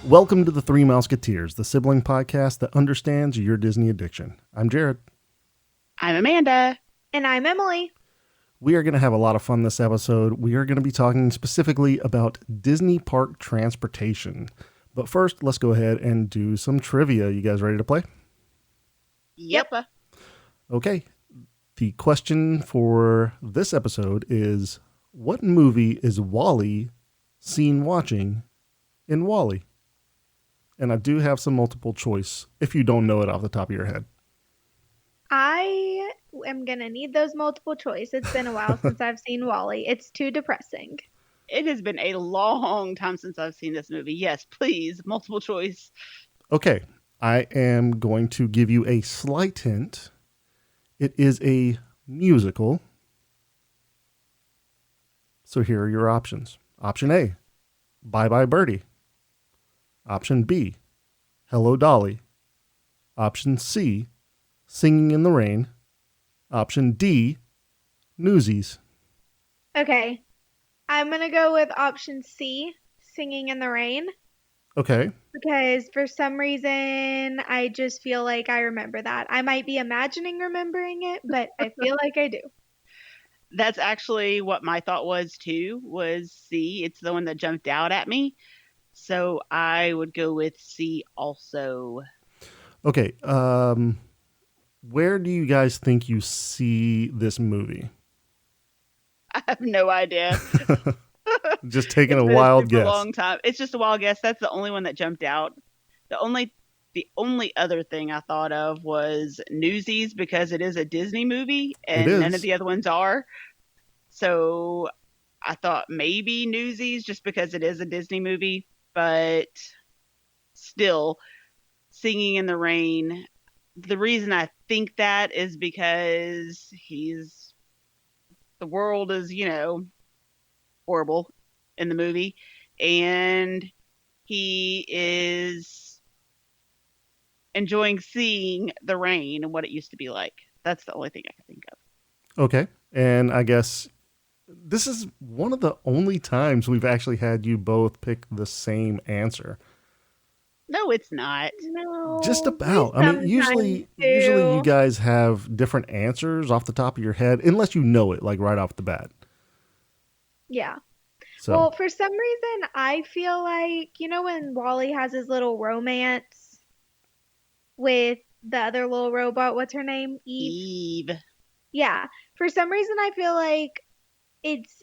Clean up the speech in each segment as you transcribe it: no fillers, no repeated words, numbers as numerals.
Welcome to the Three Mouseketeers, the sibling podcast that understands your Disney addiction. I'm Jared. I'm Amanda. And I'm Emily. We are going to have a lot of fun this episode. We are going to be talking specifically about Disney park transportation. But first, let's go ahead and do some trivia. You guys ready to play? Yep. Okay. The question for this episode is, what movie is Wally seen watching in Wally? And I do have some multiple choice if you don't know it off the top of your head. I am going to need those multiple choice. It's been a while since I've seen Wally. It's too depressing. It has been a long time since I've seen this movie. Yes, please. Multiple choice. Okay. I am going to give you a slight hint. It is a musical. So here are your options. Option A, Bye Bye Birdie. Option B, Hello Dolly. Option C, Singing in the Rain. Option D, Newsies. Okay. I'm going to go with option C, Singing in the Rain. Okay. Because for some reason, I just feel like I remember that. I might be imagining remembering it, but I feel like I do. That's actually what my thought was too, was C. It's the one that jumped out at me. So I would go with C also. Okay. Where do you guys think you see this movie? I have no idea. Just taking a wild guess. Long time. It's just a wild guess. That's the only one that jumped out. The only other thing I thought of was Newsies, because it is a Disney movie and none of the other ones are. So I thought maybe Newsies, just because it is a Disney movie, but still, Singing in the Rain. The reason I think that is because the world is, horrible in the movie, and he is enjoying seeing the rain and what it used to be like. That's the only thing I can think of. Okay. And I guess this is one of the only times we've actually had you both pick the same answer. No, it's not. No. Just about. I mean, usually you guys have different answers off the top of your head, unless you know it, like right off the bat. Yeah. So. Well, for some reason, I feel like, when Wally has his little romance with the other little robot, what's her name? Eve. Yeah. For some reason, I feel like it's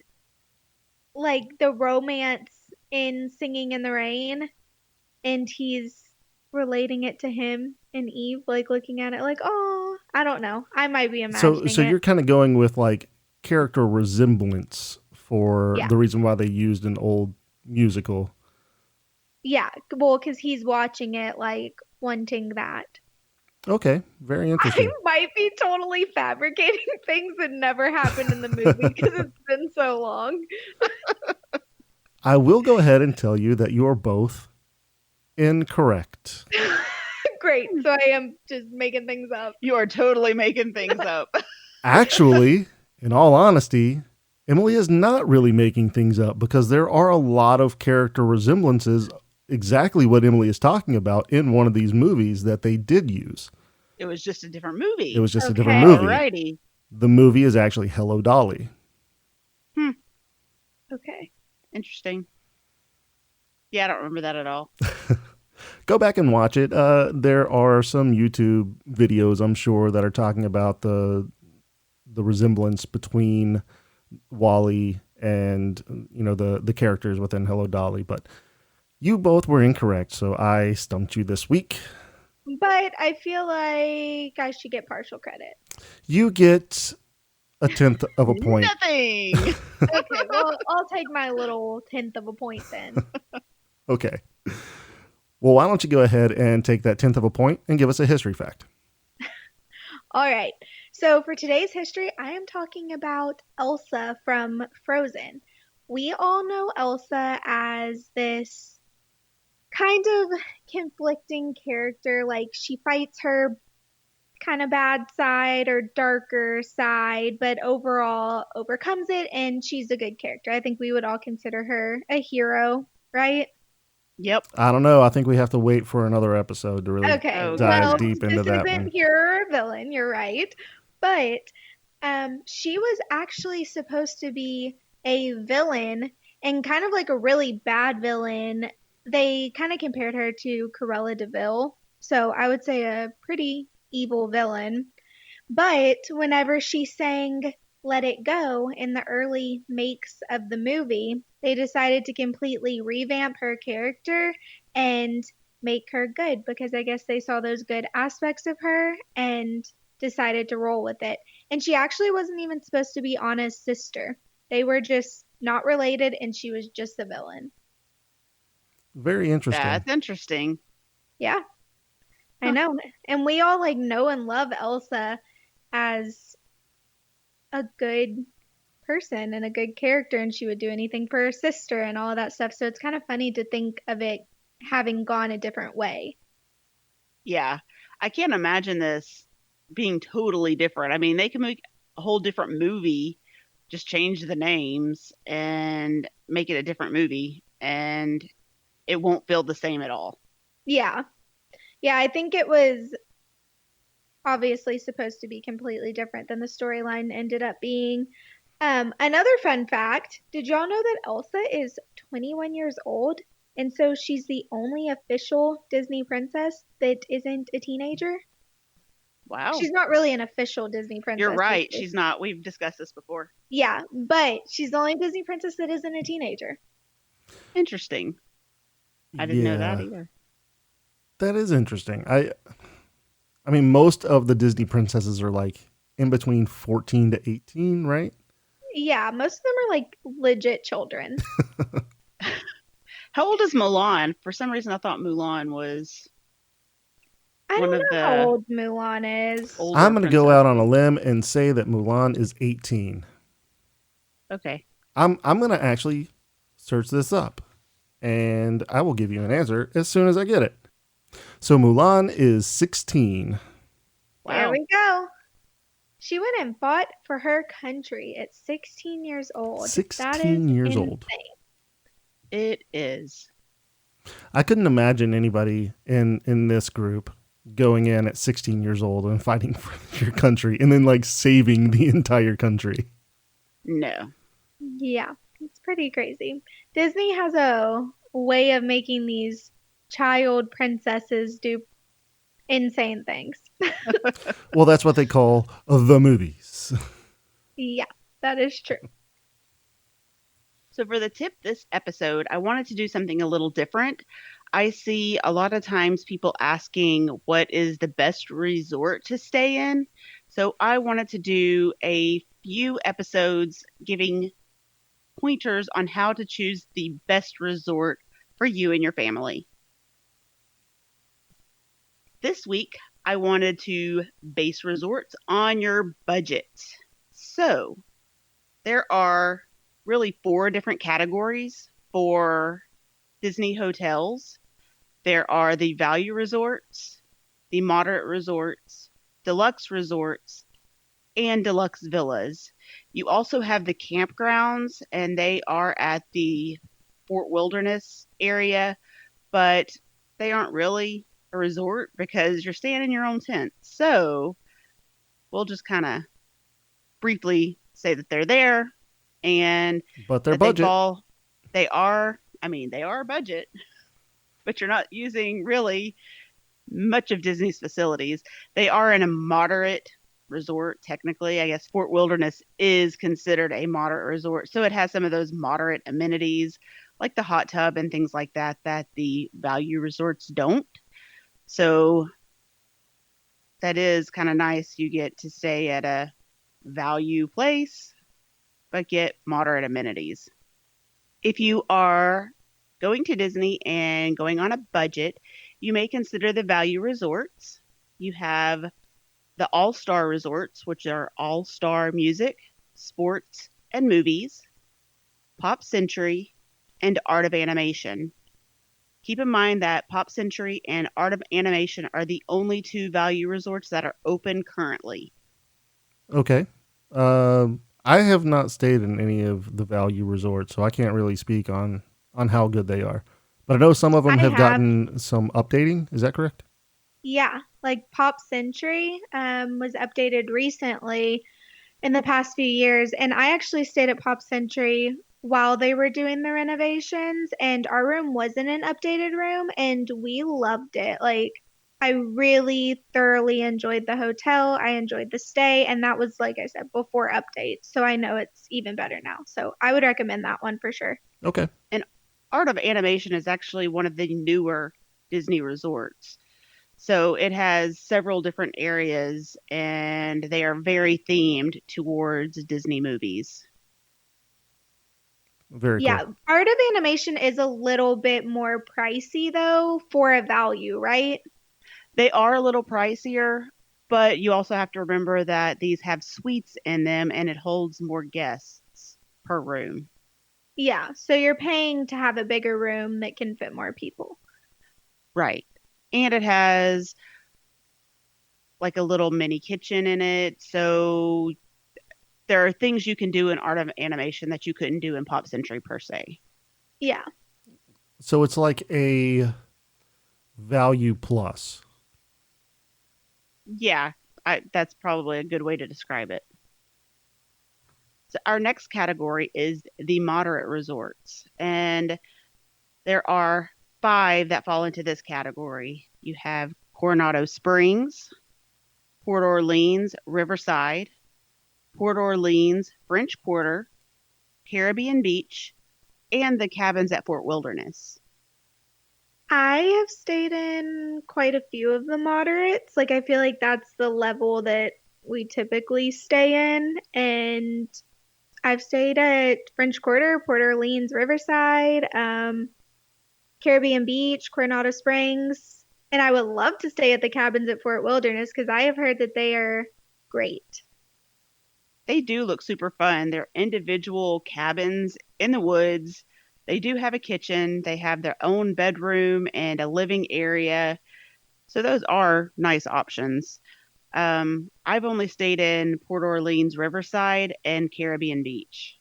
like the romance in Singing in the Rain, and he's relating it to him and Eve, like looking at it like, oh, I don't know. I might be imagining So you're kind of going with like character resemblance for the reason why they used an old musical. Yeah, well, because he's watching it, like, wanting that. Okay, very interesting. I might be totally fabricating things that never happened in the movie because it's been so long. I will go ahead and tell you that you are both incorrect. Great, so I am just making things up. You are totally making things up. Actually, in all honesty, Emily is not really making things up, because there are a lot of character resemblances, exactly what Emily is talking about, in one of these movies that they did use. It was just a different movie. It was just a different movie. Alrighty. The movie is actually Hello Dolly. Okay. Interesting. Yeah, I don't remember that at all. Go back and watch it. There are some YouTube videos, I'm sure, that are talking about the resemblance between Wally and the characters within Hello Dolly. But you both were incorrect, so I stumped you this week. But I feel like I should get partial credit. You get a 10th of a point. Nothing. Okay, well, I'll take my little 10th of a point then. Okay. Well, why don't you go ahead and take that 10th of a point and give us a history fact? All right. So for today's history, I am talking about Elsa from Frozen. We all know Elsa as this kind of conflicting character. Like, she fights her kind of bad side or darker side, but overall overcomes it, and she's a good character. I think we would all consider her a hero, right? Yep. I don't know. I think we have to wait for another episode to really Okay. dive Well, deep into this that isn't one. hero or villain. You're right. But she was actually supposed to be a villain and kind of like a really bad villain. They kind of compared her to Cruella de Vil. So I would say a pretty evil villain. But whenever she sang Let It Go in the early makes of the movie, they decided to completely revamp her character and make her good because I guess they saw those good aspects of her and decided to roll with it. And she actually wasn't even supposed to be Anna's sister. They were just not related and she was just a villain. Very interesting. That's interesting. Yeah. I know. And we all like know and love Elsa as a good person and a good character, and she would do anything for her sister and all of that stuff. So it's kind of funny to think of it having gone a different way. Yeah. I can't imagine this being totally different. I mean, they can make a whole different movie, just change the names and make it a different movie, and it won't feel the same at all. Yeah. Yeah, I think it was obviously supposed to be completely different than the storyline ended up being. Another fun fact, did y'all know that Elsa is 21 years old? And so she's the only official Disney princess that isn't a teenager? Wow. She's not really an official Disney princess. You're right. She's not. We've discussed this before. Yeah, but she's the only Disney princess that isn't a teenager. Interesting. I didn't know that either. That is interesting. I mean, most of the Disney princesses are like in between 14 to 18, right? Yeah, most of them are like legit children. How old is Mulan? For some reason, I thought Mulan was I one don't of know the how old Mulan is. I'm going to go out on a limb and say that Mulan is 18. Okay. I'm going to actually search this up, and I will give you an answer as soon as I get it. So Mulan is 16. Wow. There we go. She went and fought for her country at 16 years old. 16 years old. It is. I couldn't imagine anybody in this group going in at 16 years old and fighting for your country and then like saving the entire country. No. Yeah, it's pretty crazy. Disney has a way of making these child princesses do insane things. Well, that's what they call the movies. Yeah, that is true. So for the tip this episode, I wanted to do something a little different. I see a lot of times people asking what is the best resort to stay in. So I wanted to do a few episodes giving pointers on how to choose the best resort for you and your family. This week, I wanted to base resorts on your budget. So there are really 4 different categories for Disney hotels. There are the value resorts, the moderate resorts, deluxe resorts, and deluxe villas. You also have the campgrounds, and they are at the Fort Wilderness area, but they aren't really a resort because you're staying in your own tent. So we'll just kind of briefly say that they're there, and but they're budget. They are budget, but you're not using really much of Disney's facilities. They are in a moderate resort, technically. I guess Fort Wilderness is considered a moderate resort, so it has some of those moderate amenities like the hot tub and things like that that the value resorts don't. So that is kind of nice. You get to stay at a value place, but get moderate amenities. If you are going to Disney and going on a budget, you may consider the value resorts. You have the all-star resorts, which are all-star music, sports, and movies, Pop Century, and Art of Animation. Keep in mind that Pop Century and Art of Animation are the only 2 value resorts that are open currently. Okay. I have not stayed in any of the value resorts, so I can't really speak on how good they are. But I know some of them I have have, gotten some updating. Is that correct? yeah, like Pop Century was updated recently in the past few years. And I actually stayed at Pop Century while they were doing the renovations, and our room wasn't an updated room, and we loved it. Like, I really thoroughly enjoyed the hotel. I enjoyed the stay, and that was, like I said, before updates. So I know it's even better now. So I would recommend that one for sure. Okay. And Art of Animation is actually one of the newer Disney resorts. So it has several different areas and they are very themed towards Disney movies. Very Yeah, cool. Art of Animation is a little bit more pricey though for a value, right? They are a little pricier, but you also have to remember that these have suites in them and it holds more guests per room. Yeah, so you're paying to have a bigger room that can fit more people. Right. And it has like a little mini kitchen in it. So there are things you can do in Art of Animation that you couldn't do in Pop Century per se. Yeah. So it's like a value plus. Yeah, that's probably a good way to describe it. So our next category is the moderate resorts. And there are 5 that fall into this category. You have Coronado Springs, Port Orleans Riverside, Port Orleans French Quarter, Caribbean Beach, and the cabins at Fort Wilderness. I have stayed in quite a few of the moderates. Like, I feel like that's the level that we typically stay in. And I've stayed at French Quarter, Port Orleans, Riverside, Caribbean Beach, Coronado Springs. And I would love to stay at the cabins at Fort Wilderness because I have heard that they are great. They do look super fun. They're individual cabins in the woods. They do have a kitchen. They have their own bedroom and a living area. So those are nice options. I've only stayed in Port Orleans Riverside and Caribbean Beach.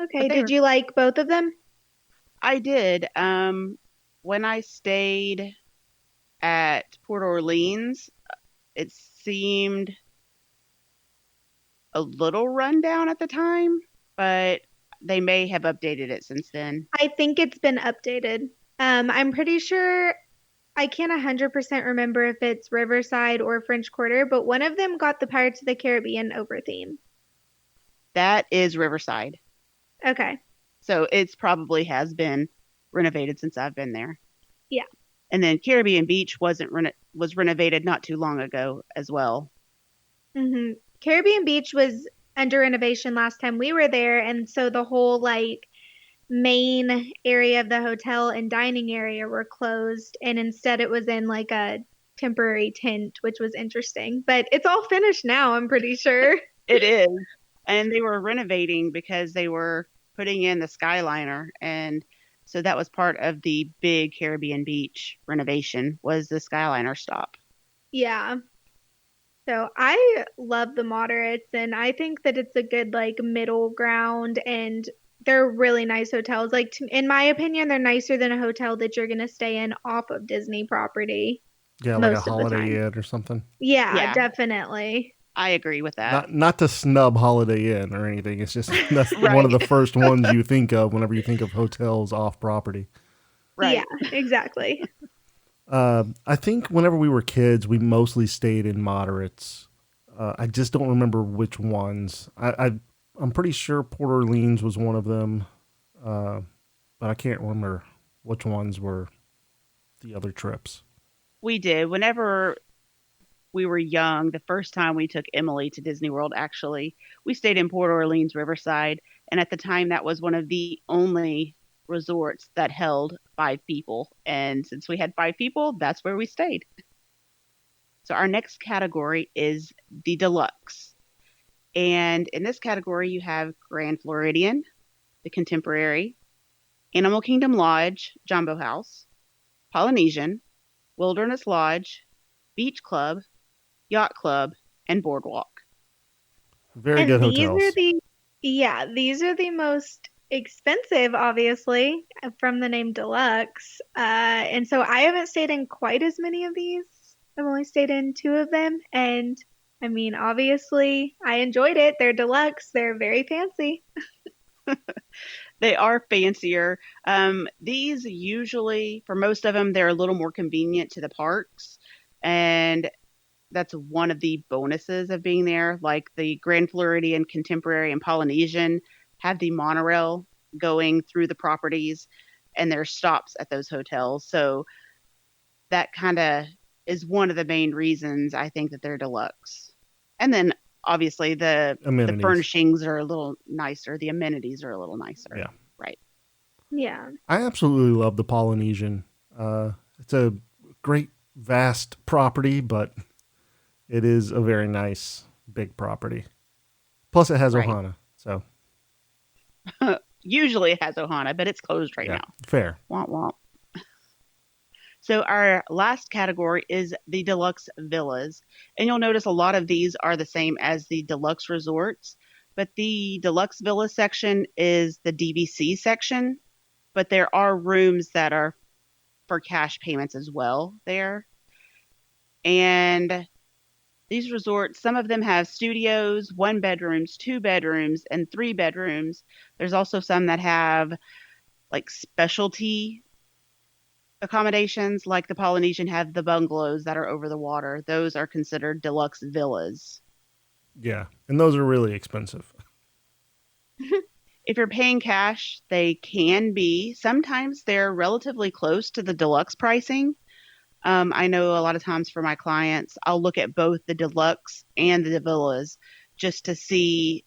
Okay, But they did were, you like both of them? I did. When I stayed at Port Orleans, it seemed a little rundown at the time, but they may have updated it since then. I think it's been updated. I'm pretty sure I can't 100% remember if it's Riverside or French Quarter, but one of them got the Pirates of the Caribbean over theme. That is Riverside. Okay. So it's probably has been renovated since I've been there. Yeah. And then Caribbean Beach was renovated not too long ago as well. Caribbean Beach was under renovation last time we were there, and so the whole like main area of the hotel and dining area were closed, and instead it was in like a temporary tent, which was interesting. But it's all finished now, I'm pretty sure. It is. And they were renovating because they were putting in the Skyliner, and so that was part of the big Caribbean Beach renovation was the Skyliner stop. Yeah. So I love the moderates, and I think that it's a good like middle ground, and they're really nice hotels. Like in my opinion, they're nicer than a hotel that you're gonna stay in off of Disney property Yeah, like a most of the Holiday time. Inn or something. Yeah, Yeah, definitely. I agree with that. Not to snub Holiday Inn or anything. It's just that's one Right, of the first ones you think of whenever you think of hotels off property. Yeah, right. exactly. I think whenever we were kids, we mostly stayed in moderates. I just don't remember which ones. I'm pretty sure Port Orleans was one of them, but I can't remember which ones were the other trips. We did. Whenever we were young, the first time we took Emily to Disney World, actually, we stayed in Port Orleans Riverside. And at the time, that was one of the only resorts that held 5 people. And since we had 5 people, that's where we stayed. So our next category is the deluxe. And in this category, you have Grand Floridian, the Contemporary, Animal Kingdom Lodge, Jumbo House, Polynesian, Wilderness Lodge, Beach Club, Yacht Club, and Boardwalk. Very good And these are hotels. the, yeah, these are the most expensive, obviously, from the name deluxe. And so I haven't stayed in quite as many of these. I've only stayed in 2 of them. And I mean, obviously, I enjoyed it. They're deluxe, they're very fancy. They are fancier. These usually, for most of them, they're a little more convenient to the parks. And that's one of the bonuses of being there. Like the Grand Floridian, Contemporary, and Polynesian have the monorail going through the properties, and there's stops at those hotels. So that kind of is one of the main reasons I think that they're deluxe. And then obviously the furnishings are a little nicer. The amenities are a little nicer. Yeah. Right. Yeah. I absolutely love the Polynesian. It's a great, vast property, but it is a very nice, big property. Plus, it has Ohana. So usually it has Ohana, but it's closed right now. Fair. Womp womp. So our last category is the deluxe villas. And you'll notice a lot of these are the same as the deluxe resorts, but the deluxe villa section is the DVC section, but there are rooms that are for cash payments as well there. And these resorts, some of them have studios, 1 bedrooms, 2 bedrooms, and 3 bedrooms. There's also some that have like specialty accommodations, like the Polynesian have the bungalows that are over the water. Those are considered deluxe villas. Yeah, and those are really expensive. If you're paying cash, they can be. Sometimes they're relatively close to the deluxe pricing. I know a lot of times for my clients, I'll look at both the deluxe and the villas just to see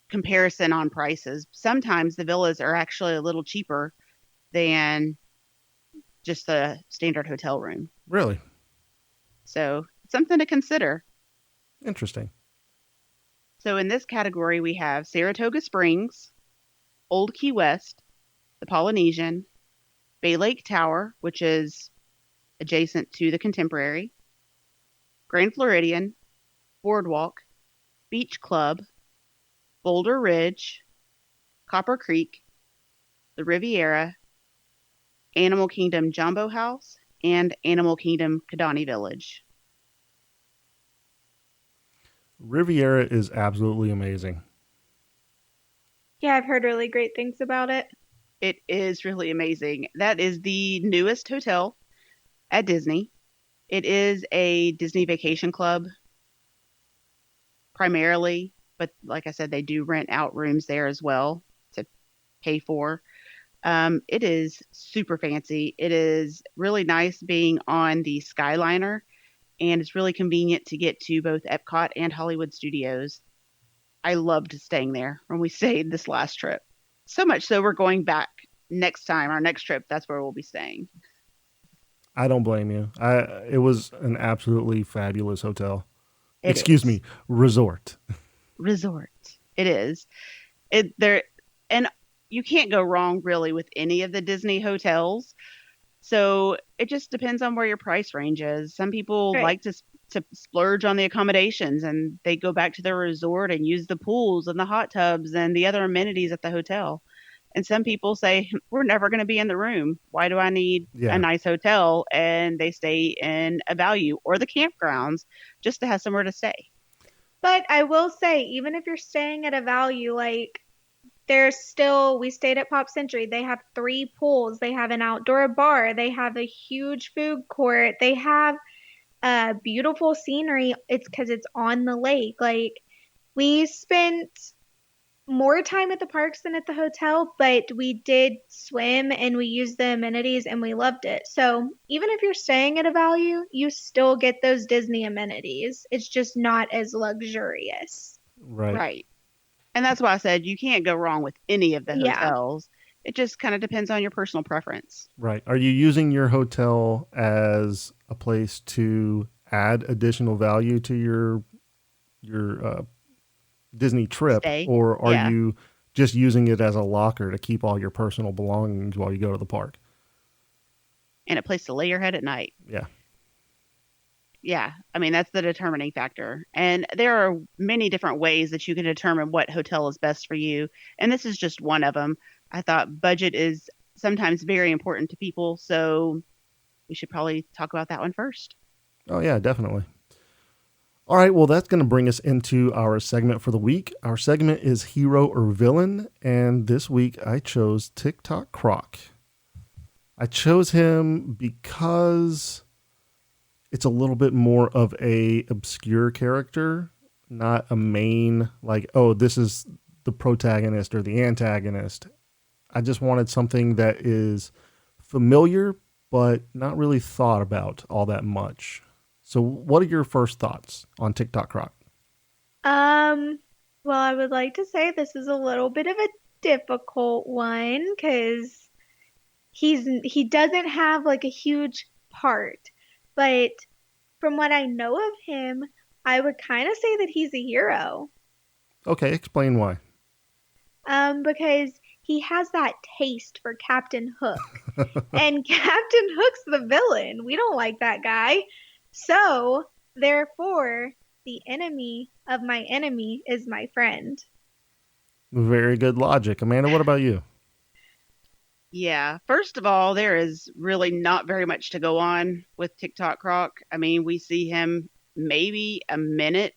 comparison on prices. Sometimes the villas are actually a little cheaper than just the standard hotel room. Really? So it's something to consider. Interesting. So in this category, we have Saratoga Springs, Old Key West, the Polynesian, Bay Lake Tower, which is adjacent to the Contemporary, Grand Floridian, Boardwalk, Beach Club, Boulder Ridge, Copper Creek, the Riviera, Animal Kingdom Jumbo House, and Animal Kingdom Kidani Village. Riviera is absolutely amazing. Yeah, I've heard really great things about it. It is really amazing. That is the newest hotel at Disney. It is a Disney Vacation Club primarily, but like I said, they do rent out rooms there as well to pay for. It is super fancy. It is really nice being on the Skyliner, and it's really convenient to get to both Epcot and Hollywood Studios. I loved staying there when we stayed this last trip. So much so we're going back next time, our next trip, that's where we'll be staying. I don't blame you. It was an absolutely fabulous hotel. Resort. Resort. It is. And you can't go wrong really with any of the Disney hotels. So it just depends on where your price range is. Some people like to splurge on the accommodations, and they go back to their resort and use the pools and the hot tubs and the other amenities at the hotel. And some people say, we're never going to be in the room. Why do I need a nice hotel? And they stay in a value or the campgrounds just to have somewhere to stay. But I will say, even if you're staying at a value, like we stayed at Pop Century. They have 3 pools. They have an outdoor bar. They have a huge food court. They have beautiful scenery. It's because it's on the lake. Like, we spent more time at the parks than at the hotel, but we did swim and we used the amenities and we loved it. So even if you're staying at a value, you still get those Disney amenities. It's just not as luxurious. Right. And that's why I said you can't go wrong with any of the hotels. It just kind of depends on your personal preference. Right. Are you using your hotel as a place to add additional value to your Disney trip, or are you just using it as a locker to keep all your personal belongings while you go to the park? And a place to lay your head at night. Yeah. Yeah, I mean, that's the determining factor. And there are many different ways that you can determine what hotel is best for you. And this is just one of them. I thought budget is sometimes very important to people. So we should probably talk about that one first. Oh, yeah, definitely. All right, well, that's going to bring us into our segment for the week. Our segment is Hero or Villain. And this week I chose Tick-Tock Croc. I chose him because it's a little bit more of a obscure character, not a main, like, oh, this is the protagonist or the antagonist. I just wanted something that is familiar, but not really thought about all that much. So what are your first thoughts on Tick-Tock Croc? Well, I would like to say this is a little bit of a difficult one because he doesn't have like a huge part, but from what I know of him, I would kind of say that he's a hero. Okay, explain why. Because he has that taste for Captain Hook. And Captain Hook's the villain. We don't like that guy. So, therefore, the enemy of my enemy is my friend. Very good logic. Amanda, what about you? Yeah, first of all, there is really not very much to go on with Tick-Tock Croc. I mean, we see him maybe a minute,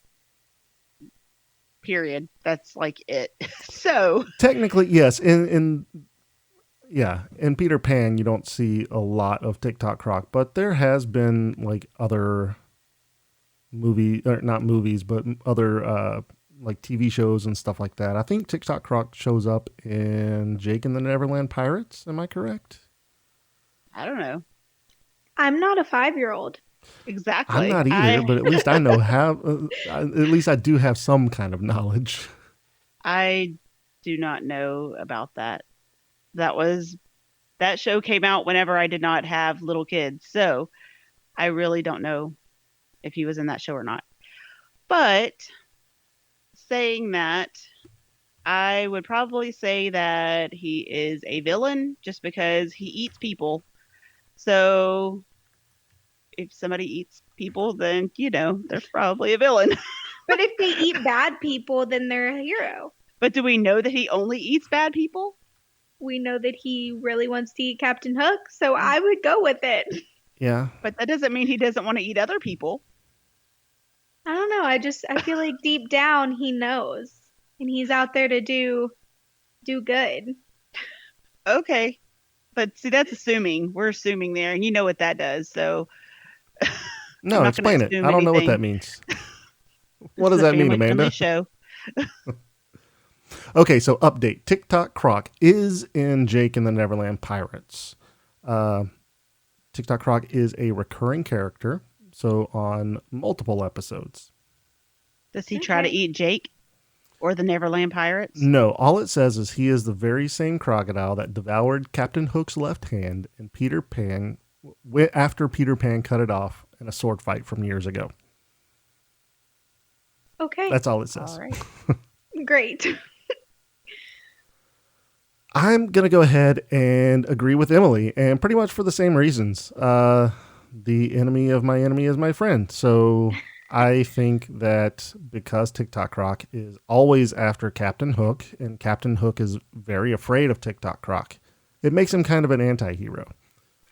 period. That's like it. So technically, yes. In Peter Pan, you don't see a lot of Tick-Tock Croc, but there has been like other movie, or not movies, but other like TV shows and stuff like that. I think Tick-Tock Croc shows up in Jake and the Neverland Pirates. Am I correct? I don't know. I'm not a 5-year-old. Exactly. I'm not either, but at least I know how. At least I do have some kind of knowledge. I do not know about that. That show came out whenever I did not have little kids, so I really don't know if he was in that show or not. But saying that, I would probably say that he is a villain just because he eats people. So if somebody eats people, then, they're probably a villain. But if they eat bad people, then they're a hero. But do we know that he only eats bad people? We know that he really wants to eat Captain Hook, so I would go with it. Yeah. But that doesn't mean he doesn't want to eat other people. I don't know. I feel like deep down he knows. And he's out there to do good. Okay. But see, that's assuming. We're assuming there, and you know what that does, so... No, explain it. I don't know what that means. What does that mean, Amanda? Show. Okay, so update. Tick-Tock Croc is in Jake and the Neverland Pirates. Tick-Tock Croc is a recurring character, so on multiple episodes. Does he try to eat Jake or the Neverland Pirates? No, all it says is he is the very same crocodile that devoured Captain Hook's left hand and Peter Pan after Peter Pan cut it off in a sword fight from years ago. Okay. That's all it says. All right. Great. I'm going to go ahead and agree with Emily, and pretty much for the same reasons. The enemy of my enemy is my friend. So I think that because Tick-Tock Croc is always after Captain Hook, and Captain Hook is very afraid of Tick-Tock Croc, it makes him kind of an anti-hero.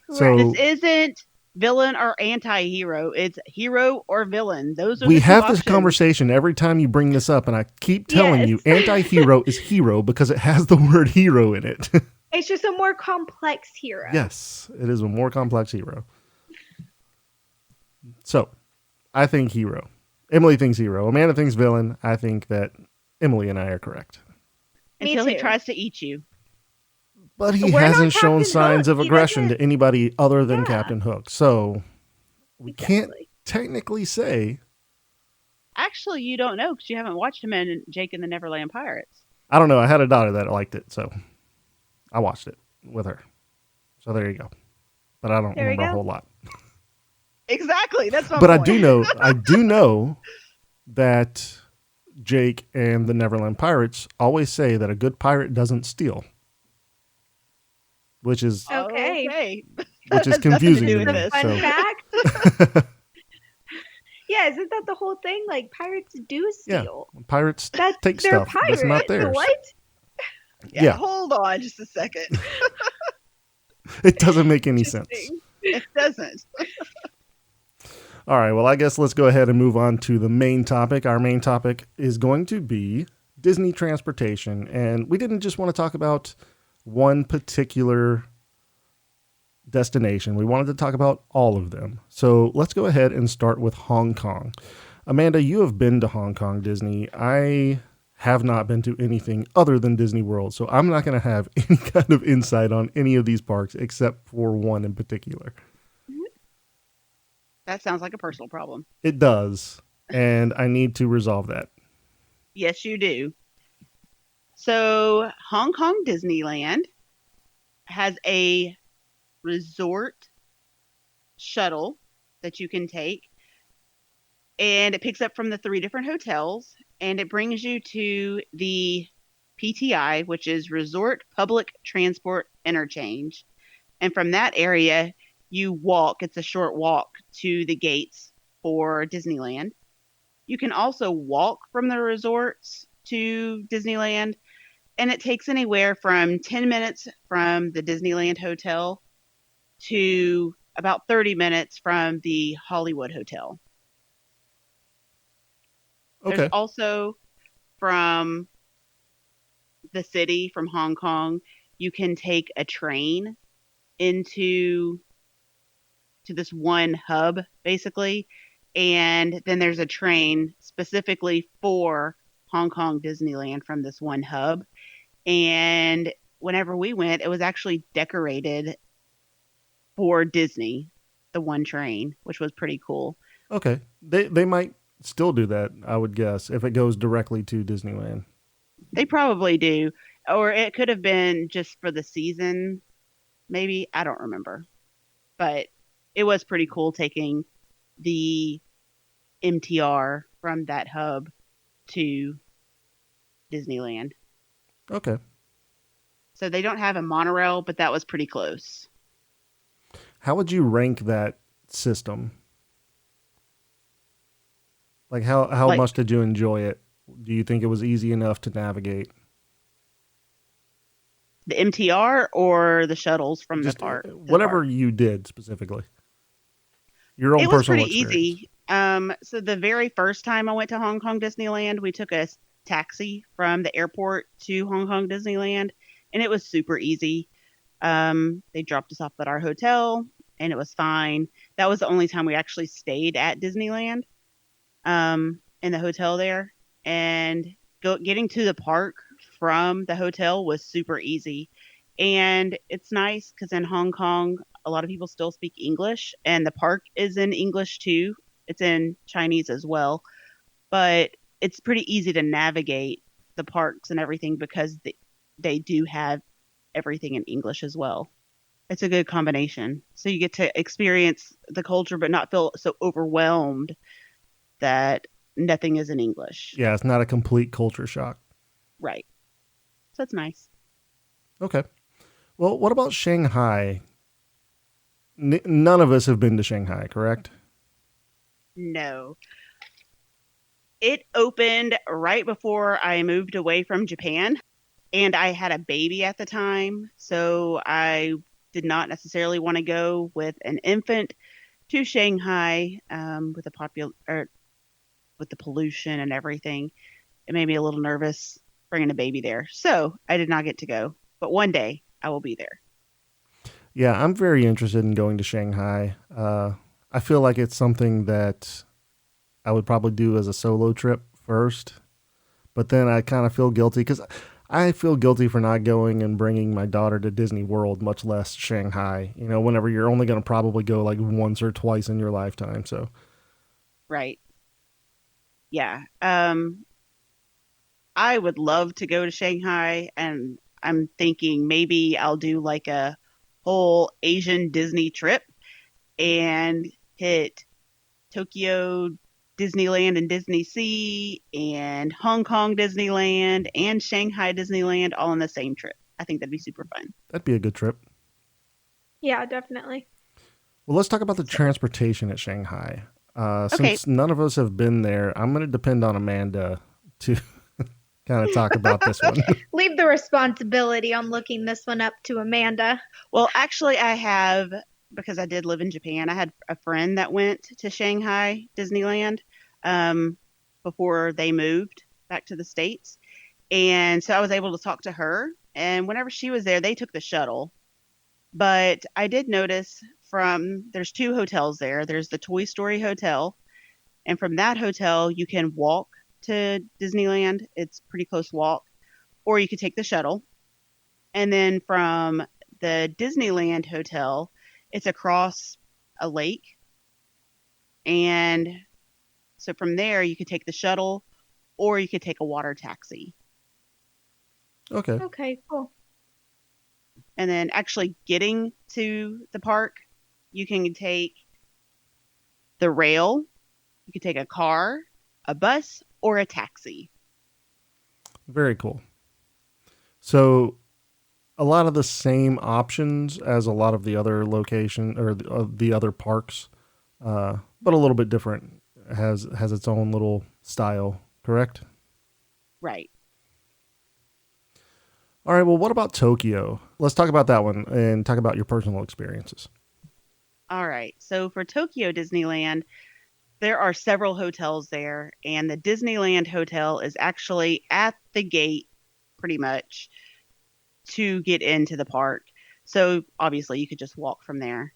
Right. So this isn't villain or anti-hero. It's hero or villain. Those are we the two have this options. conversation every time you bring this up, and I keep telling Yes. you anti-hero is hero because it has the word hero in it. It's just a more complex hero. Yes, it is a more complex hero. So, I think hero. Emily thinks hero. Amanda thinks villain. I think that Emily and I are correct. Until he too. tries to eat you. But he We're not hasn't shown Captain signs Hook. of He aggression doesn't- to anybody other than Yeah. Captain Hook. So, we can't Exactly. technically say. Actually, you don't know because you haven't watched him in Jake and the Neverland Pirates. I don't know. I had a daughter that liked it, so I watched it with her. So there you go. But I don't There we remember a go. whole lot. Exactly. That's my But I point. do know that Jake and the Neverland Pirates always say that a good pirate doesn't steal, which is Okay. Okay. which is Has nothing to confusing do to with me. this. Fun So fact. Yeah, isn't that the whole thing? Like, pirates do steal. Yeah, pirates That's take they're stuff pirates. that's not theirs. What? Yeah, hold on just a second. It doesn't make any sense. It doesn't. All right, well, I guess let's go ahead and move on to the main topic. Our main topic is going to be Disney transportation. And we didn't just want to talk about one particular destination. We wanted to talk about all of them. So let's go ahead and start with Hong Kong. Amanda, you have been to Hong Kong Disney. I have not been to anything other than Disney World. So I'm not going to have any kind of insight on any of these parks except for one in particular. That sounds like a personal problem. It does. And I need to resolve that. Yes, you do. So Hong Kong Disneyland has a resort shuttle that you can take. And it picks up from the 3 different hotels. And it brings you to the PTI, which is Resort Public Transport Interchange. And from that area, you walk. It's a short walk to the gates for Disneyland. You can also walk from the resorts to Disneyland, and it takes anywhere from 10 minutes from the Disneyland Hotel to about 30 minutes from the Hollywood Hotel. Okay. There's also from the city, from Hong Kong, you can take a train into this one hub, basically. And then there's a train specifically for Hong Kong Disneyland from this one hub. And whenever we went, it was actually decorated for Disney, the one train, which was pretty cool. Okay. They might still do that, I would guess, if it goes directly to Disneyland. They probably do. Or it could have been just for the season, maybe. I don't remember. But it was pretty cool taking the MTR from that hub to Disneyland. Okay. So they don't have a monorail, but that was pretty close. How would you rank that system? Like how much did you enjoy it? Do you think it was easy enough to navigate? The MTR or the shuttles from the park? Whatever you did specifically. Your own personal experience. It was pretty easy. So the very first time I went to Hong Kong Disneyland, we took a taxi from the airport to Hong Kong Disneyland, and it was super easy. They dropped us off at our hotel, and it was fine. That was the only time we actually stayed at Disneyland, in the hotel there. And getting to the park from the hotel was super easy. And it's nice because in Hong Kong, a lot of people still speak English, and the park is in English too. It's in Chinese as well, but it's pretty easy to navigate the parks and everything because they do have everything in English as well. It's a good combination. So you get to experience the culture, but not feel so overwhelmed that nothing is in English. Yeah, it's not a complete culture shock. Right. So it's nice. Okay. Well, what about Shanghai? None of us have been to Shanghai, correct? No. It opened right before I moved away from Japan, and I had a baby at the time, so I did not necessarily want to go with an infant to Shanghai with the pollution and everything. It made me a little nervous bringing a baby there, so I did not get to go. But one day I will be there. Yeah, I'm very interested in going to Shanghai. I feel like it's something that I would probably do as a solo trip first, but then I kind of feel guilty because I feel guilty for not going and bringing my daughter to Disney World, much less Shanghai, whenever you're only going to probably go like once or twice in your lifetime. So, right. Yeah. I would love to go to Shanghai, and I'm thinking maybe I'll do like a whole Asian Disney trip and hit Tokyo Disneyland and Disney Sea and Hong Kong Disneyland and Shanghai Disneyland all in the same trip. I think that'd be super fun. That'd be a good trip. Yeah, definitely. Well, let's talk about the transportation at Shanghai. Okay. Since none of us have been there, I'm going to depend on Amanda to kind of talk about this one. Leave the responsibility on looking this one up to Amanda. Well, actually, I have, because I did live in Japan, I had a friend that went to Shanghai Disneyland before they moved back to the States. And so I was able to talk to her. And whenever she was there, they took the shuttle. But I did notice there's two hotels there. There's the Toy Story Hotel. And from that hotel, you can walk to Disneyland. It's pretty close walk. Or you could take the shuttle. And then from the Disneyland Hotel, it's across a lake. And so from there, you could take the shuttle or you could take a water taxi. Okay. Okay, cool. And then actually getting to the park, you can take the rail, you could take a car, a bus, or a taxi. Very cool. So a lot of the same options as a lot of the other location or the other parks, but a little bit different. Has its own little style, correct? Right. All right, well, what about Tokyo? Let's talk about that one and talk about your personal experiences. All right. So for Tokyo Disneyland, there are several hotels there, and the Disneyland Hotel is actually at the gate pretty much to get into the park. So obviously you could just walk from there.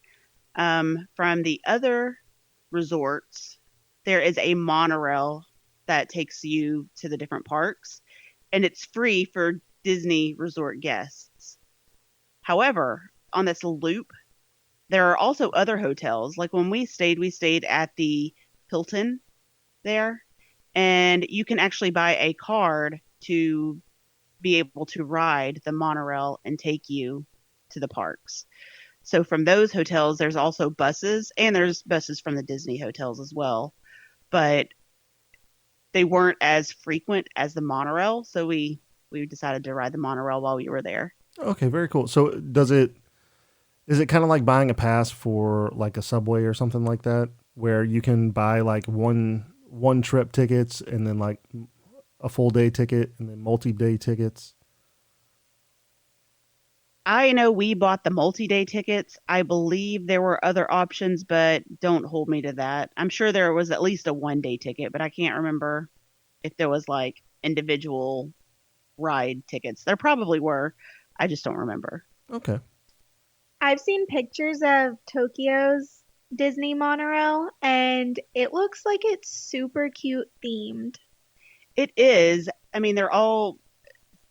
From the other resorts, there is a monorail that takes you to the different parks, and it's free for Disney resort guests. However, on this loop, there are also other hotels. Like when we stayed at the Hilton there, and you can actually buy a card to be able to ride the monorail and take you to the parks. So from those hotels, there's also buses, and there's buses from the Disney hotels as well. But they weren't as frequent as the monorail, so we decided to ride the monorail while we were there. Okay, very cool. So is it kind of like buying a pass for like a subway or something like that, where you can buy like one trip tickets and then like a full day ticket and then multi-day tickets? I know we bought the multi-day tickets. I believe there were other options, but don't hold me to that. I'm sure there was at least a one-day ticket, but I can't remember if there was like individual ride tickets. There probably were. I just don't remember. Okay. I've seen pictures of Tokyo's Disney monorail, and it looks like it's super cute themed. It is. I mean, they're all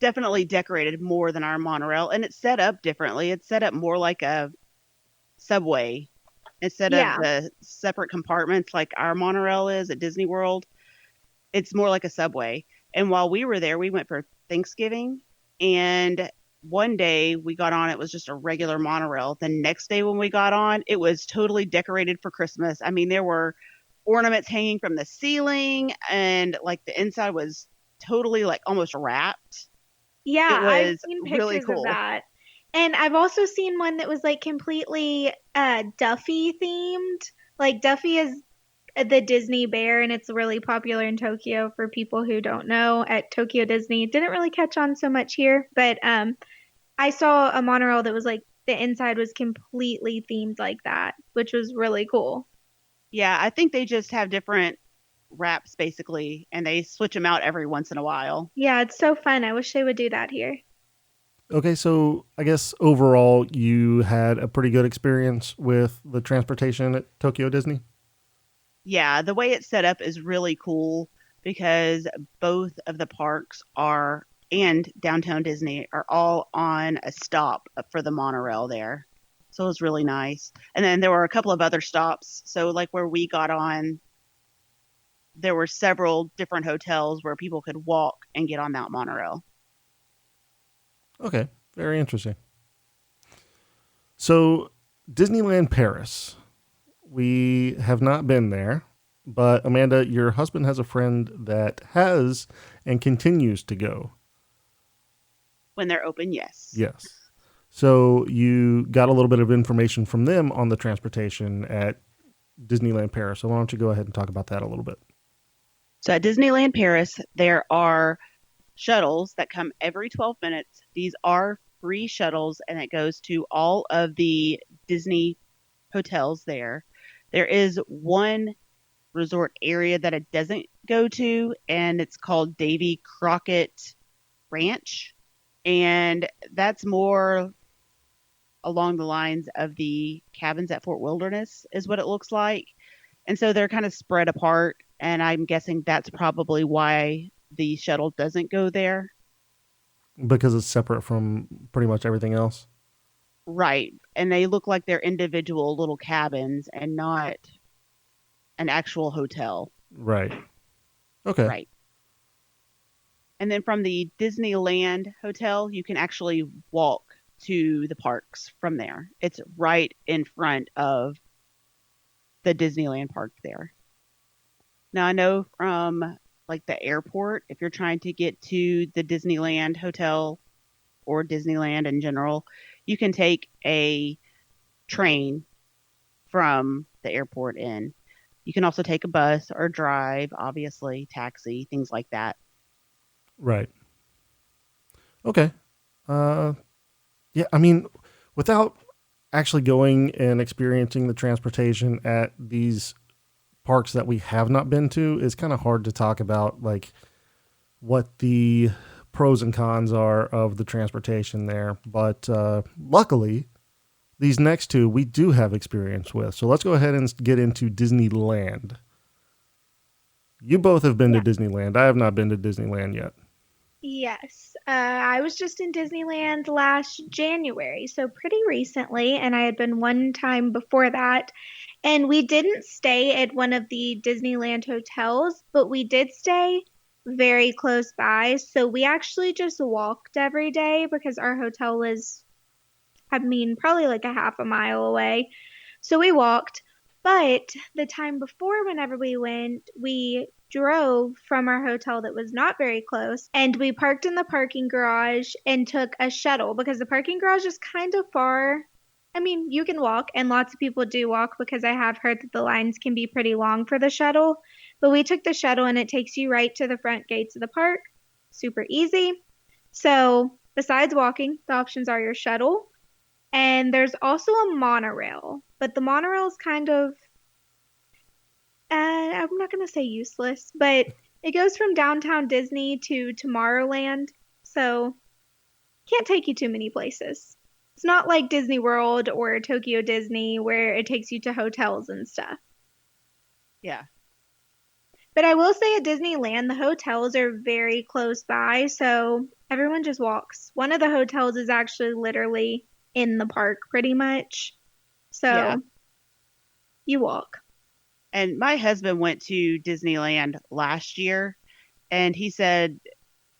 definitely decorated more than our monorail, and it's set up differently. It's set up more like a subway instead of the separate compartments like our monorail is at Disney World. It's more like a subway. And while we were there, we went for Thanksgiving, and one day we got on, it was just a regular monorail. The next day when we got on, it was totally decorated for Christmas. I mean, there were ornaments hanging from the ceiling, and like the inside was totally like almost wrapped. Yeah, It was I've seen pictures really cool. of that. And I've also seen one that was like completely Duffy themed. Like Duffy is the Disney bear, and it's really popular in Tokyo for people who don't know at Tokyo Disney. It didn't really catch on so much here, but I saw a monorail that was like the inside was completely themed like that, which was really cool. Yeah, I think they just have different wraps basically, and they switch them out every once in a while. Yeah, it's so fun. I wish they would do that here. Okay, so I guess overall you had a pretty good experience with the transportation at Tokyo Disney? Yeah, the way it's set up is really cool because both of the parks and Downtown Disney are all on a stop for the monorail there. So it was really nice. And then there were a couple of other stops. So like where we got on, there were several different hotels where people could walk and get on that monorail. Okay, very interesting. So Disneyland Paris. We have not been there, but Amanda, your husband has a friend that has and continues to go. When they're open, yes. Yes. So you got a little bit of information from them on the transportation at Disneyland Paris. So why don't you go ahead and talk about that a little bit? So at Disneyland Paris, there are shuttles that come every 12 minutes. These are free shuttles, and it goes to all of the Disney hotels there. There is one resort area that it doesn't go to, and it's called Davy Crockett Ranch. And that's more along the lines of the cabins at Fort Wilderness, is what it looks like. And so they're kind of spread apart. And I'm guessing that's probably why the shuttle doesn't go there. Because it's separate from pretty much everything else. Right. And they look like they're individual little cabins and not an actual hotel. Right. Okay. Right. And then from the Disneyland hotel, you can actually walk to the parks from there. It's right in front of the Disneyland park there. Now I know from like the airport, if you're trying to get to the Disneyland hotel or Disneyland in general, you can take a train from the airport in. You can also take a bus or drive, obviously, taxi, things like that. Right. Okay. Yeah, I mean, without actually going and experiencing the transportation at these parks that we have not been to, it's kind of hard to talk about like what the pros and cons are of the transportation there. But luckily, these next two we do have experience with. So let's go ahead and get into Disneyland. You both have been to Disneyland. I have not been to Disneyland yet. Yes, I was just in Disneyland last January, so pretty recently, and I had been one time before that. And we didn't stay at one of the Disneyland hotels, but we did stay very close by. So we actually just walked every day because our hotel was, probably like a half a mile away. So we walked. But the time before, whenever we went, we drove from our hotel that was not very close, and we parked in the parking garage and took a shuttle because the parking garage is kind of far. You can walk, and lots of people do walk because I have heard that the lines can be pretty long for the shuttle. But we took the shuttle, and it takes you right to the front gates of the park. Super easy. So besides walking, the options are your shuttle, and there's also a monorail. But the monorail is kind of, I'm not going to say useless, but it goes from downtown Disney to Tomorrowland. So can't take you too many places. It's not like Disney World or Tokyo Disney where it takes you to hotels and stuff. Yeah. But I will say at Disneyland, the hotels are very close by, so everyone just walks. One of the hotels is actually literally in the park pretty much. So you walk. And my husband went to Disneyland last year, and he said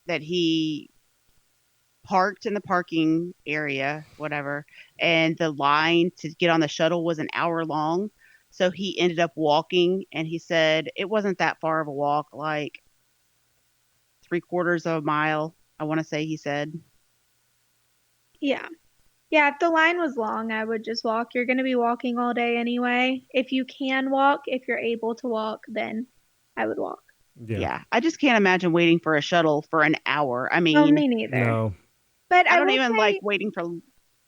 that he parked in the parking area, whatever, and the line to get on the shuttle was an hour long. So he ended up walking, and he said it wasn't that far of a walk, like 3/4 of a mile, I want to say he said. Yeah. Yeah, if the line was long, I would just walk. You're going to be walking all day anyway. If you can walk, if you're able to walk, then I would walk. Yeah. I just can't imagine waiting for a shuttle for an hour. Oh, me neither. No. But I don't even like waiting for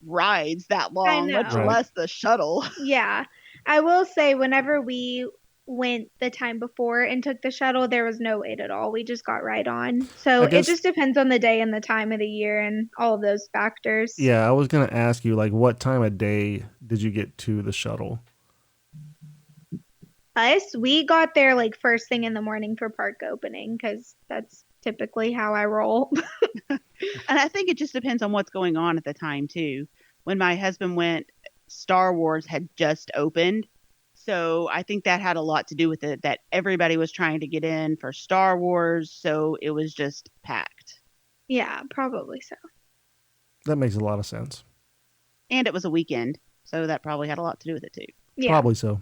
rides that long, much less the shuttle. Yeah. I will say whenever we went the time before and took the shuttle, there was no wait at all. We just got right on. So it just depends on the day and the time of the year and all of those factors. Yeah, I was going to ask you, like, what time of day did you get to the shuttle? We got there like first thing in the morning for park opening because that's typically how I roll. And I think it just depends on what's going on at the time too. When my husband went, Star Wars had just opened. So I think that had a lot to do with it, that everybody was trying to get in for Star Wars. So it was just packed. Yeah, probably so. That makes a lot of sense. And it was a weekend. So that probably had a lot to do with it too. Yeah. Probably so.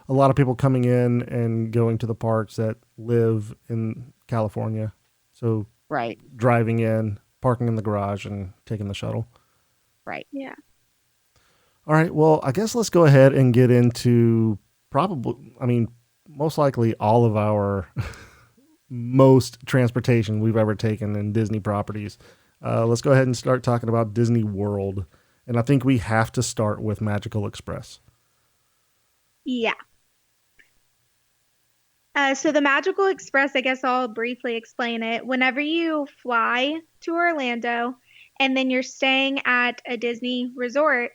A lot of people coming in and going to the parks that live in California. So driving in, parking in the garage, and taking the shuttle. Right. Yeah. All right. Well, I guess let's go ahead and get into most likely all of our most transportation we've ever taken in Disney properties. Let's go ahead and start talking about Disney World. And I think we have to start with Magical Express. Yeah. So the Magical Express, I guess I'll briefly explain it. Whenever you fly to Orlando and then you're staying at a Disney resort,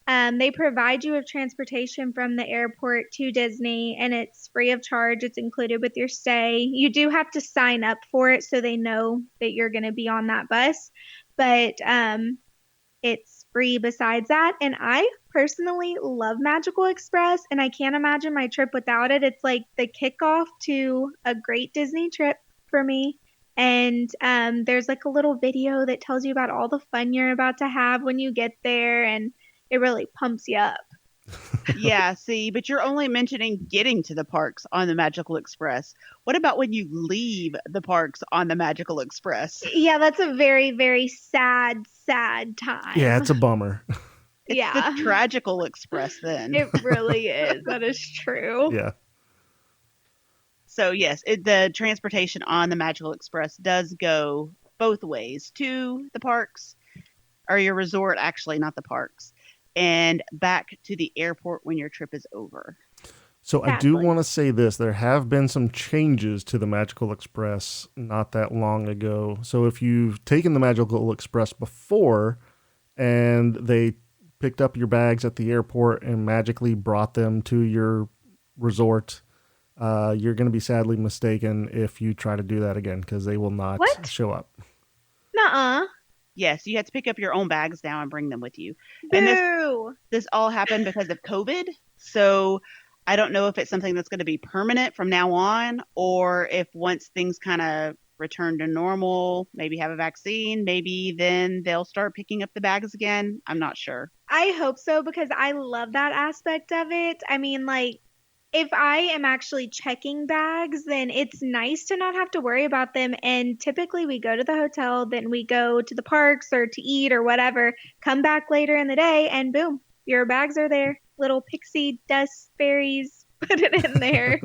they provide you with transportation from the airport to Disney, and it's free of charge. It's included with your stay. You do have to sign up for it so they know that you're going to be on that bus, but it's free besides that. And I personally love Magical Express, and I can't imagine my trip without it. It's like the kickoff to a great Disney trip for me. And there's like a little video that tells you about all the fun you're about to have when you get there, and it really pumps you up. Yeah, see, but you're only mentioning getting to the parks on the Magical Express. What about when you leave the parks on the Magical Express? Yeah, that's a very, very sad time. Yeah, it's a bummer. It's the Tragical Express then. It really is. That is true. Yeah. So yes, the transportation on the Magical Express does go both ways to the parks, or your resort, actually, not the parks, and back to the airport when your trip is over. So I do want to say this. There have been some changes to the Magical Express not that long ago. So if you've taken the Magical Express before and they picked up your bags at the airport and magically brought them to your resort, you're going to be sadly mistaken if you try to do that again, because they will not show up. Nuh-uh. Yes, you have to pick up your own bags now and bring them with you. Boo. And this all happened because of COVID. So I don't know if it's something that's going to be permanent from now on, or if once things kind of return to normal, maybe have a vaccine, maybe then they'll start picking up the bags again. I'm not sure. I hope so, because I love that aspect of it. I mean, like, if I am actually checking bags, then it's nice to not have to worry about them. And typically we go to the hotel, then we go to the parks or to eat or whatever, come back later in the day, and boom, your bags are there. Little pixie dust fairies, put it in there.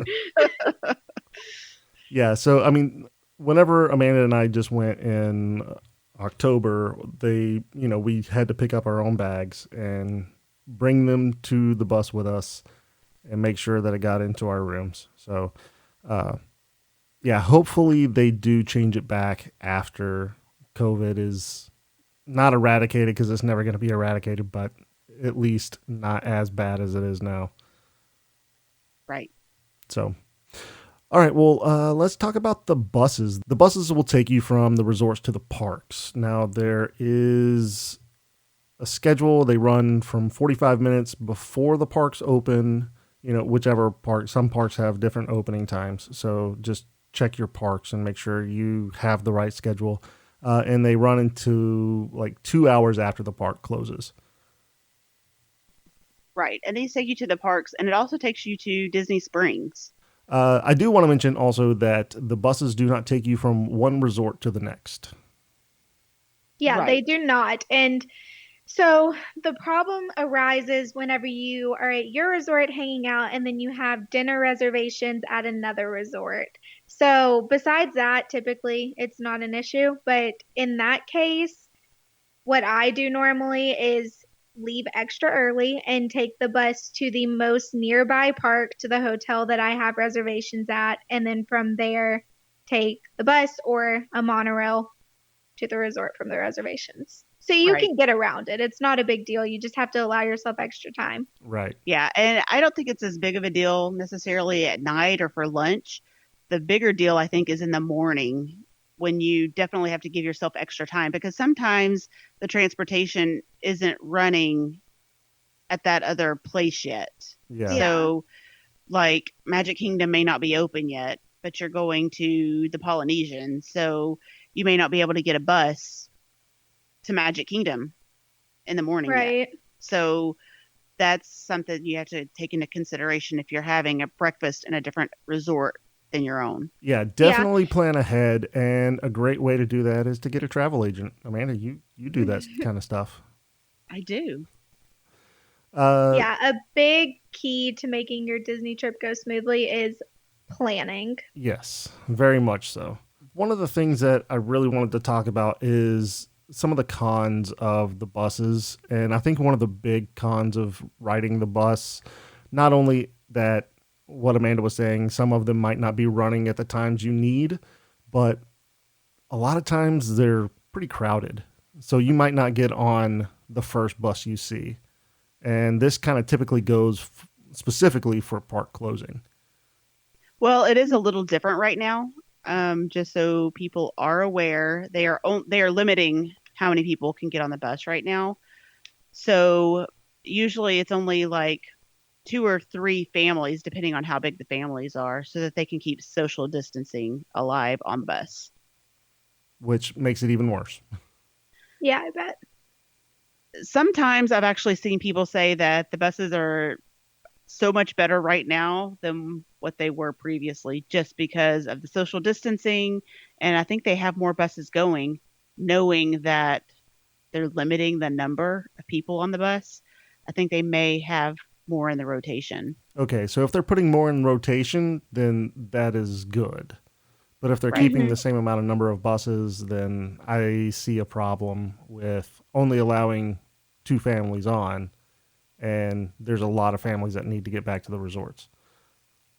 Yeah, so, I mean, whenever Amanda and I just went in October, we had to pick up our own bags and bring them to the bus with us and make sure that it got into our rooms. So, hopefully they do change it back after COVID is not eradicated, because it's never going to be eradicated, but at least not as bad as it is now. Right. So, all right, well, let's talk about the buses. The buses will take you from the resorts to the parks. Now, there is a schedule. They run from 45 minutes before the parks open. Whichever park. Some parks have different opening times, so just check your parks and make sure you have the right schedule. And they run into like 2 hours after the park closes. Right, and these take you to the parks, and it also takes you to Disney Springs. I do want to mention also that the buses do not take you from one resort to the next. Yeah, right. They do not. And so the problem arises whenever you are at your resort hanging out and then you have dinner reservations at another resort. So besides that, typically it's not an issue. But in that case, what I do normally is leave extra early and take the bus to the most nearby park to the hotel that I have reservations at. And then from there, take the bus or a monorail to the resort from the reservations. So you can get around it. It's not a big deal. You just have to allow yourself extra time. Right. Yeah, and I don't think it's as big of a deal necessarily at night or for lunch. The bigger deal, I think, is in the morning, when you definitely have to give yourself extra time, because sometimes the transportation isn't running at that other place yet. Yeah. So, like, Magic Kingdom may not be open yet, but you're going to the Polynesian, so you may not be able to get a bus to Magic Kingdom in the morning yet. So that's something you have to take into consideration if you're having a breakfast in a different resort than your own. Yeah, definitely plan ahead, and a great way to do that is to get a travel agent. Amanda, you do that kind of stuff. I do. A big key to making your Disney trip go smoothly is planning. Yes, very much so. One of the things that I really wanted to talk about is some of the cons of the buses. And I think one of the big cons of riding the bus, not only that what Amanda was saying, some of them might not be running at the times you need, but a lot of times they're pretty crowded. So you might not get on the first bus you see. And this kind of typically goes specifically for park closing. Well, it is a little different right now. Just so people are aware, they are limiting how many people can get on the bus right now. So usually it's only like 2 or 3 families, depending on how big the families are, so that they can keep social distancing alive on the bus. Which makes it even worse. Yeah, I bet. Sometimes I've actually seen people say that the buses are so much better right now than what they were previously, just because of the social distancing. And I think they have more buses going, knowing that they're limiting the number of people on the bus. I think they may have more in the rotation. Okay, so if they're putting more in rotation, then that is good. But if they're keeping the same amount of number of buses, then I see a problem with only allowing 2 families on. And there's a lot of families that need to get back to the resorts.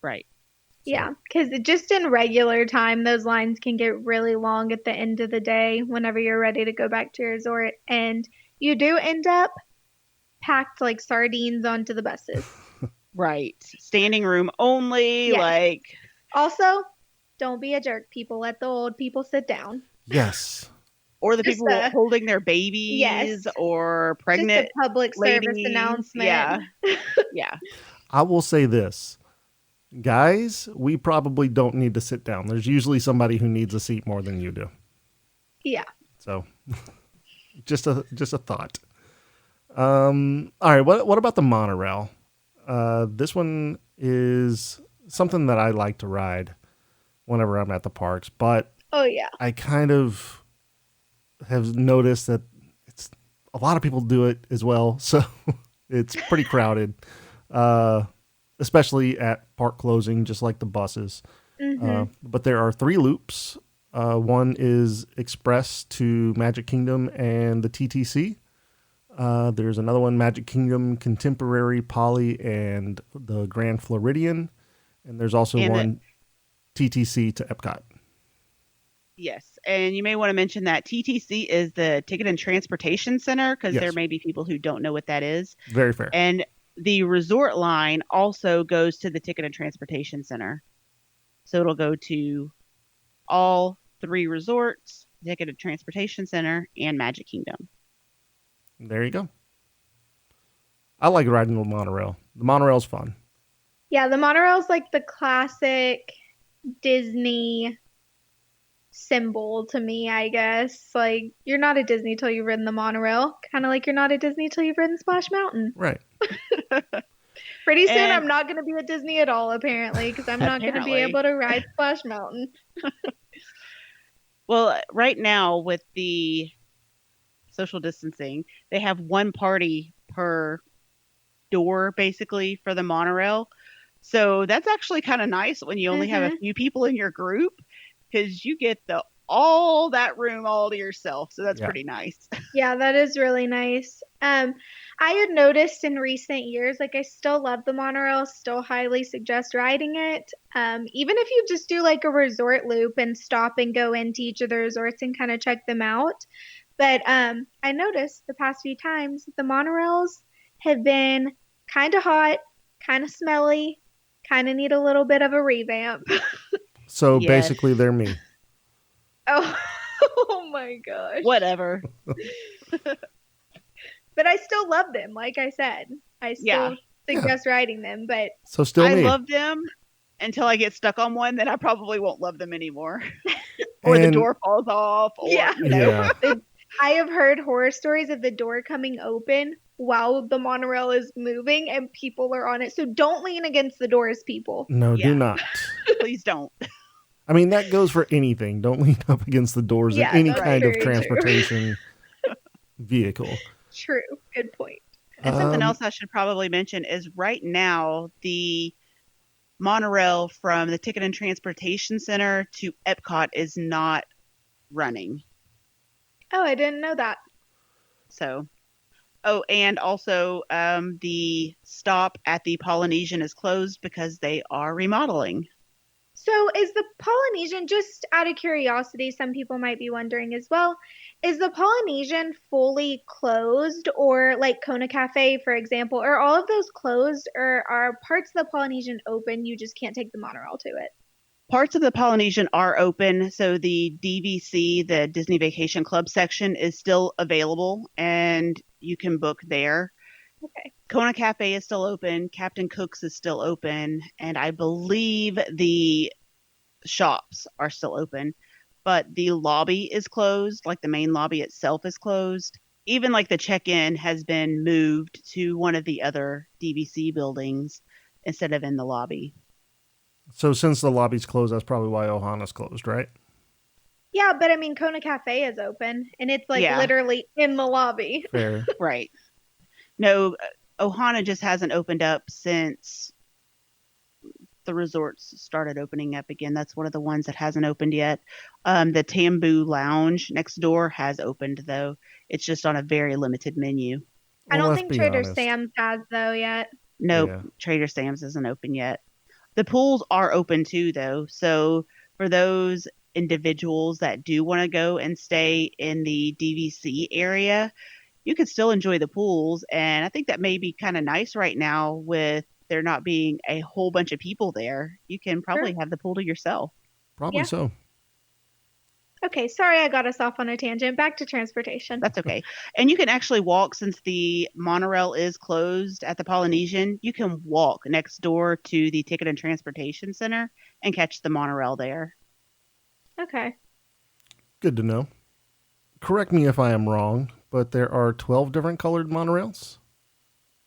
Right. So. Yeah, because just in regular time, those lines can get really long at the end of the day whenever you're ready to go back to your resort. And you do end up packed like sardines onto the buses. Right. Standing room only. Yes. Like. Also, don't be a jerk, people. Let the old people sit down. Yes. Or the people holding their babies, yes, or pregnant. Just a public service announcement. Yeah. Yeah. I will say this. Guys, we probably don't need to sit down. There's usually somebody who needs a seat more than you do. Yeah. So, just a thought. All right. What about the monorail? This one is something that I like to ride whenever I'm at the parks, but I kind of have noticed that it's a lot of people do it as well, so it's pretty crowded, especially at park closing, just like the buses. But there are 3 loops. One is express to Magic Kingdom and the TTC. There's another one, Magic Kingdom, Contemporary, Poly, and the Grand Floridian. And there's also one TTC to Epcot. Yes, and you may want to mention that TTC is the Ticket and Transportation Center, because there may be people who don't know what that is. Very fair. And the resort line also goes to the Ticket and Transportation Center. So it'll go to all 3 resorts, Ticket and Transportation Center, and Magic Kingdom. There you go. I like riding the monorail. The monorail's fun. Yeah, the monorail's like the classic Disney symbol to me, I guess. Like, you're not at Disney till you've ridden the monorail. Kind of like you're not at Disney till you've ridden Splash Mountain. Right. Pretty soon I'm not going to be at Disney at all, apparently, because I'm not going to be able to ride Splash Mountain. Well, right now with the social distancing, they have 1 party per door, basically, for the monorail. So that's actually kind of nice when you only have a few people in your group, because you get all that room all to yourself. So that's pretty nice. Yeah, that is really nice. I had noticed in recent years, like, I still love the monorail, still highly suggest riding it. Even if you just do like a resort loop and stop and go into each of the resorts and kind of check them out. But I noticed the past few times the monorails have been kind of hot, kind of smelly, kind of need a little bit of a revamp. So basically they're me. Oh my gosh. Whatever. But I still love them, like I said. I still suggest riding them, but so still I love them until I get stuck on one, then I probably won't love them anymore. Or the door falls off. Or, I have heard horror stories of the door coming open while the monorail is moving and people are on it. So don't lean against the doors, people. No, do not. Please don't. I mean, that goes for anything. Don't lean up against the doors in any kind of transportation vehicle. True. Good point. And something else I should probably mention is right now the monorail from the Ticket and Transportation Center to Epcot is not running. Oh, I didn't know that. So, and also the stop at the Polynesian is closed because they are remodeling. So is the Polynesian, just out of curiosity, some people might be wondering as well, is the Polynesian fully closed, or like Kona Cafe, for example, are all of those closed, or are parts of the Polynesian open? You just can't take the monorail to it. Parts of the Polynesian are open, so the DVC, the Disney Vacation Club section, is still available, and you can book there. Okay. Kona Cafe is still open, Captain Cook's is still open, and I believe the shops are still open, but the lobby is closed, like the main lobby itself is closed. Even like the check-in has been moved to one of the other DVC buildings instead of in the lobby. So since the lobby's closed, that's probably why Ohana's closed, right? Yeah, but I mean, Kona Cafe is open, and it's like literally in the lobby. Fair. Right. No, Ohana just hasn't opened up since the resorts started opening up again. That's one of the ones that hasn't opened yet. The Tambu Lounge next door has opened, though. It's just on a very limited menu. I don't think Trader Sam's has, though, yet. Nope, Trader Sam's isn't open yet. The pools are open too, though. So for those individuals that do want to go and stay in the DVC area, you can still enjoy the pools. And I think that may be kind of nice right now with there not being a whole bunch of people there. You can probably have the pool to yourself. Probably so. Okay, sorry I got us off on a tangent. Back to transportation. That's okay. And you can actually walk, since the monorail is closed at the Polynesian, you can walk next door to the Ticket and Transportation Center and catch the monorail there. Okay. Good to know. Correct me if I am wrong, but there are 12 different colored monorails?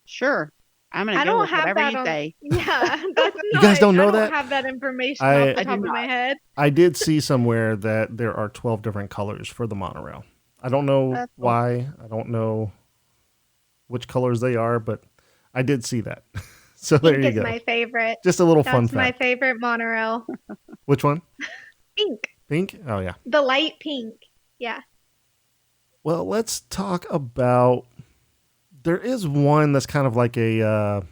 Sure. I'm going to go with whatever you say. Yeah, that's you guys don't know that? I don't have that information off the top of my head. I did see somewhere that there are 12 different colors for the monorail. I don't know why. I don't know which colors they are, but I did see that. So there you go. Pink is my favorite. Just a little fun fact. That's my favorite monorail. Which one? Pink. Pink? Oh, yeah. The light pink. Yeah. Well, let's talk about... There is one that's kind of like a,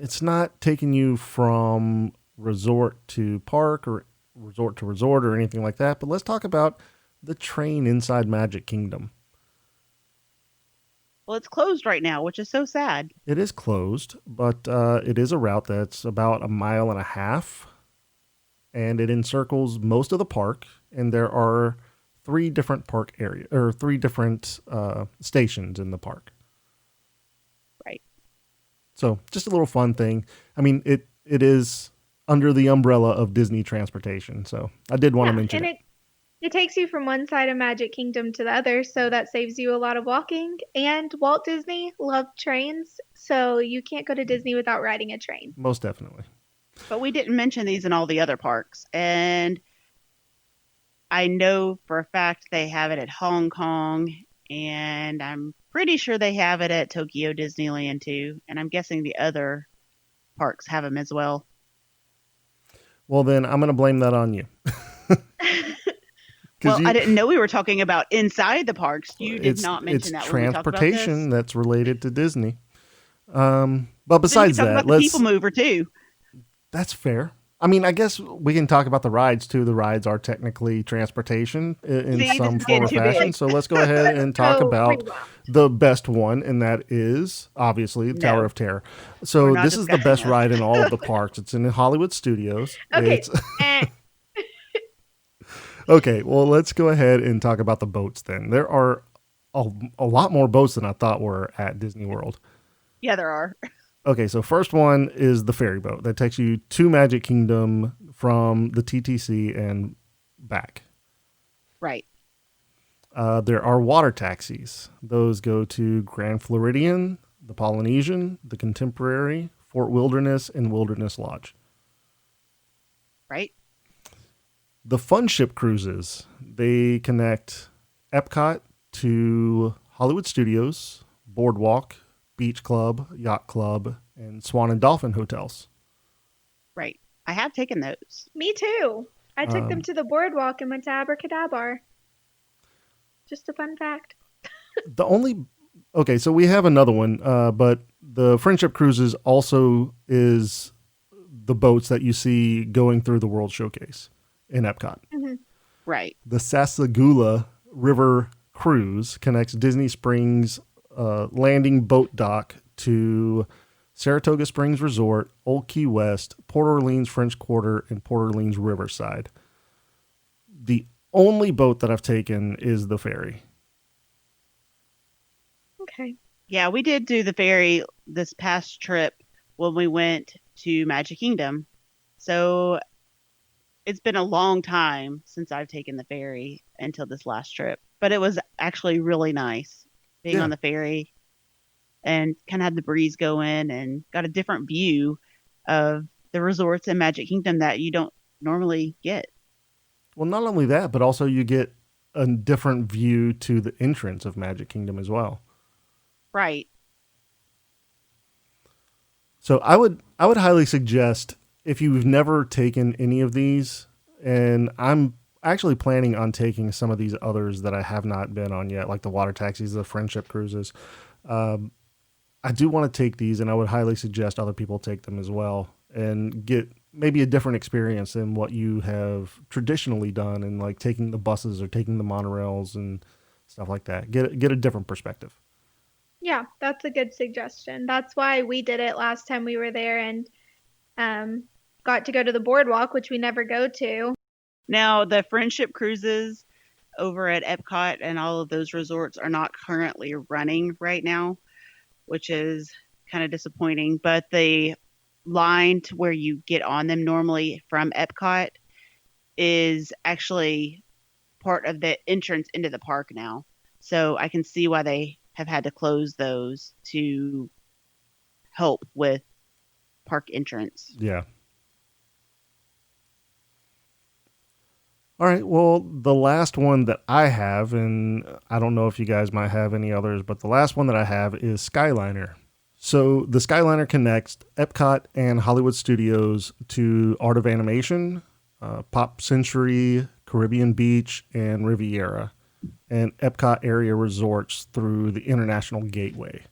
it's not taking you from resort to park or resort to resort or anything like that, but let's talk about the train inside Magic Kingdom. Well, it's closed right now, which is so sad. It is closed, but it is a route that's about 1.5 miles, and it encircles most of the park, and there are 3 different park areas, or 3 different stations in the park. So just a little fun thing. I mean, it is under the umbrella of Disney Transportation. So I did want to mention it. It takes you from one side of Magic Kingdom to the other. So that saves you a lot of walking. And Walt Disney loved trains. So you can't go to Disney without riding a train. Most definitely. But we didn't mention these in all the other parks. And I know for a fact they have it at Hong Kong. And I'm pretty sure they have it at Tokyo Disneyland too. And I'm guessing the other parks have them as well. Well, then I'm going to blame that on you. Well, I didn't know we were talking about inside the parks. You did not mention that. It's transportation that's related to Disney. But besides that, let's people mover too. That's fair. I mean, I guess we can talk about the rides too. The rides are technically transportation in some form or fashion. So let's go ahead and talk about the best one, and that is obviously Tower of Terror. So this is the best ride in all of the parks. It's in Hollywood Studios. Okay. Okay, well, let's go ahead and talk about the boats then. There are a lot more boats than I thought were at Disney World. Yeah, there are. Okay, so first one is the ferry boat that takes you to Magic Kingdom from the TTC and back. Right. There are water taxis. Those go to Grand Floridian, the Polynesian, the Contemporary, Fort Wilderness, and Wilderness Lodge. Right. The Fun Ship cruises, they connect Epcot to Hollywood Studios, Boardwalk, Beach Club, Yacht Club, and Swan and Dolphin hotels. Right. I have taken those. Me too. I took them to the boardwalk and went to Abracadabra. Just a fun fact. Okay, so we have another one, but the Friendship Cruises also is the boats that you see going through the World Showcase in Epcot. Mm-hmm. Right. The Sassagoula River Cruise connects Disney Springs landing boat dock to Saratoga Springs Resort, Old Key West, Port Orleans French Quarter, and Port Orleans Riverside. The only boat that I've taken is the ferry. Okay. Yeah, we did do the ferry this past trip when we went to Magic Kingdom. So it's been a long time since I've taken the ferry until this last trip. But it was actually really nice being on the ferry and kind of had the breeze going and got a different view of the resorts in Magic Kingdom that you don't normally get. Well, not only that, but also you get a different view to the entrance of Magic Kingdom as well. Right. So I would highly suggest, if you've never taken any of these, and I'm actually planning on taking some of these others that I have not been on yet, like the water taxis, the Friendship Cruises. I do want to take these, and I would highly suggest other people take them as well and get maybe a different experience than what you have traditionally done, and like taking the buses or taking the monorails and stuff like that. Get a different perspective. Yeah, that's a good suggestion. That's why we did it last time we were there and got to go to the boardwalk, which we never go to. Now, the Friendship Cruises over at Epcot and all of those resorts are not currently running right now, which is kind of disappointing. But the line to where you get on them normally from Epcot is actually part of the entrance into the park now. So I can see why they have had to close those to help with park entrance. Yeah. All right. Well, the last one that I have, and I don't know if you guys might have any others, but the last one that I have is Skyliner. So the Skyliner connects Epcot and Hollywood Studios to Art of Animation, Pop Century, Caribbean Beach, and Riviera, and Epcot area resorts through the International Gateway.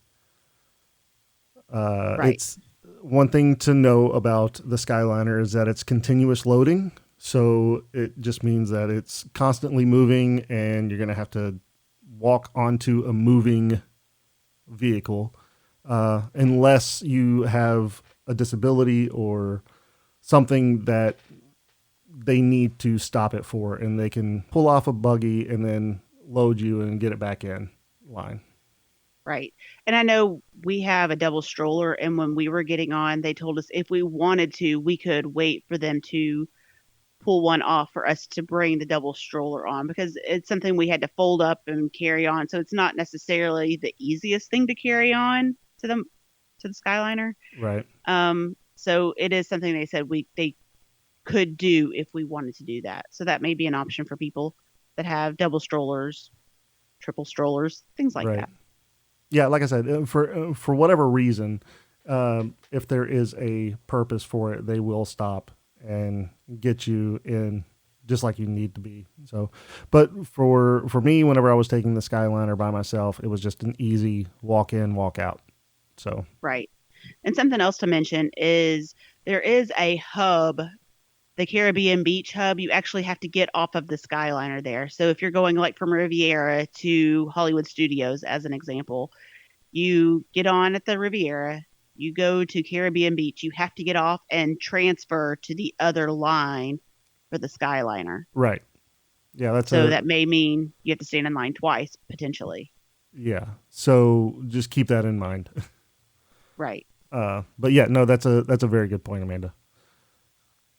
Right. It's one thing to know about the Skyliner is that it's continuous loading. So it just means that it's constantly moving, and you're going to have to walk onto a moving vehicle unless you have a disability or something that they need to stop it for, and they can pull off a buggy and then load you and get it back in line. Right. And I know we have a double stroller, and when we were getting on, they told us if we wanted to, we could wait for them to pull one off for us to bring the double stroller on, because it's something we had to fold up and carry on. So it's not necessarily the easiest thing to carry on to the Skyliner. Right. So it is something they said they could do if we wanted to do that. So that may be an option for people that have double strollers, triple strollers, things like that. Yeah, like I said, for whatever reason, if there is a purpose for it, they will stop and get you in just like you need to be. So, but for me, whenever I was taking the Skyliner by myself, it was just an easy walk in, walk out. So right. And something else to mention is there is a hub, the Caribbean Beach hub. You actually have to get off of the Skyliner there. So if you're going like from Riviera to Hollywood Studios, as an example, you get on at the Riviera, you go to Caribbean Beach, you have to get off and transfer to the other line for the Skyliner. Right. Yeah, that may mean you have to stand in line twice, potentially. Yeah. So just keep that in mind. Right. But yeah, no, that's a very good point, Amanda.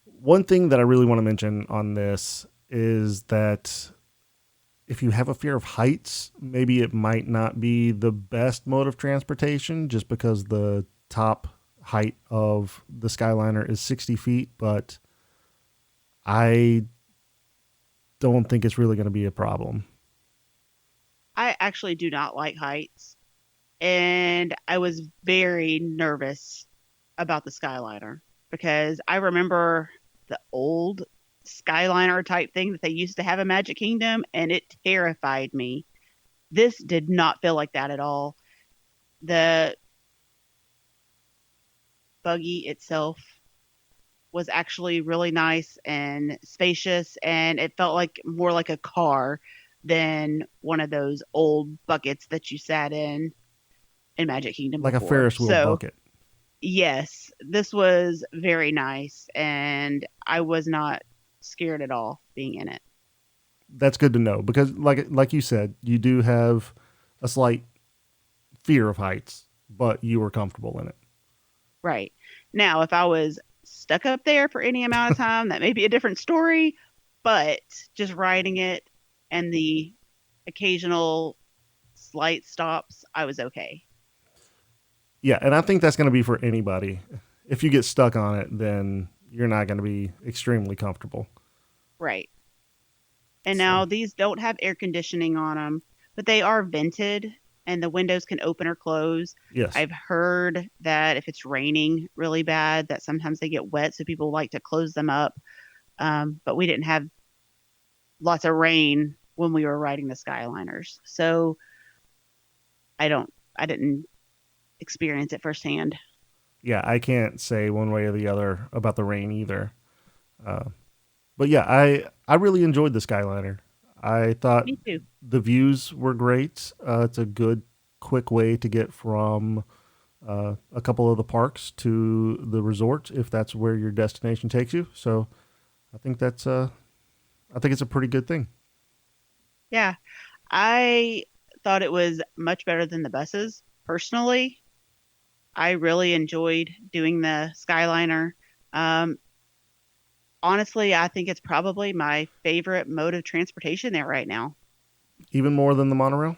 One thing that I really want to mention on this is that if you have a fear of heights, maybe it might not be the best mode of transportation, just because the top height of the Skyliner is 60 feet, but I don't think it's really going to be a problem. I actually do not like heights. and I was very nervous about the Skyliner because I remember the old Skyliner type thing that they used to have in Magic Kingdom, and it terrified me. This did not feel like that at all. The buggy itself was actually really nice and spacious, and it felt like more like a car than one of those old buckets that you sat in Magic Kingdom Like a before. Ferris wheel bucket. Yes, this was very nice, and I was not scared at all being in it. That's good to know because, like you said, you do have a slight fear of heights, but you were comfortable in it. Right. Now, if I was stuck up there for any amount of time, that may be a different story, but just riding it and the occasional slight stops, I was okay. Yeah, and I think that's going to be for anybody. If you get stuck on it, then you're not going to be extremely comfortable. Right. And now these don't have air conditioning on them, but they are vented and the windows can open or close. Yes. I've heard that if it's raining really bad, that sometimes they get wet, so people like to close them up. But we didn't have lots of rain when we were riding the Skyliners. So I didn't experience it firsthand. Yeah, I can't say one way or the other about the rain either. But yeah, I really enjoyed the Skyliner. I thought the views were great. It's a good, quick way to get from a couple of the parks to the resort if that's where your destination takes you. So I think it's a pretty good thing. Yeah, I thought it was much better than the buses. Personally, I really enjoyed doing the Skyliner. Honestly, I think it's probably my favorite mode of transportation there right now. Even more than the monorail?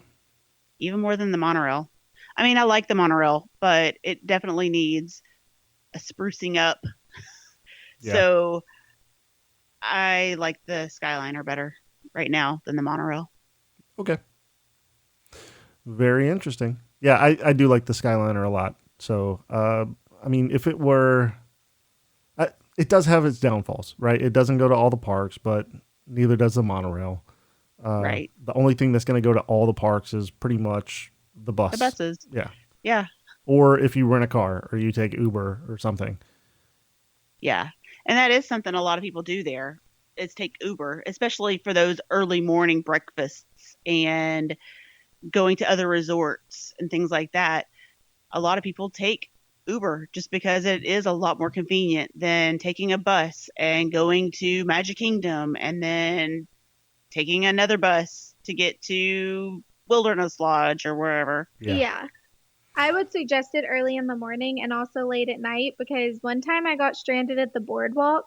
Even more than the monorail. I mean, I like the monorail, but it definitely needs a sprucing up. Yeah. So I like the Skyliner better right now than the monorail. Okay. Very interesting. Yeah, I do like the Skyliner a lot. So, I mean, if it were... it does have its downfalls, right? It doesn't go to all the parks, but neither does the monorail. Right. The only thing that's going to go to all the parks is pretty much the bus. The buses. Yeah. Yeah. Or if you rent a car or you take Uber or something. Yeah. And that is something a lot of people do there is take Uber, especially for those early morning breakfasts and going to other resorts and things like that. A lot of people take Uber just because it is a lot more convenient than taking a bus and going to Magic Kingdom and then taking another bus to get to Wilderness Lodge or wherever. Yeah. I would suggest it early in the morning and also late at night because one time I got stranded at the boardwalk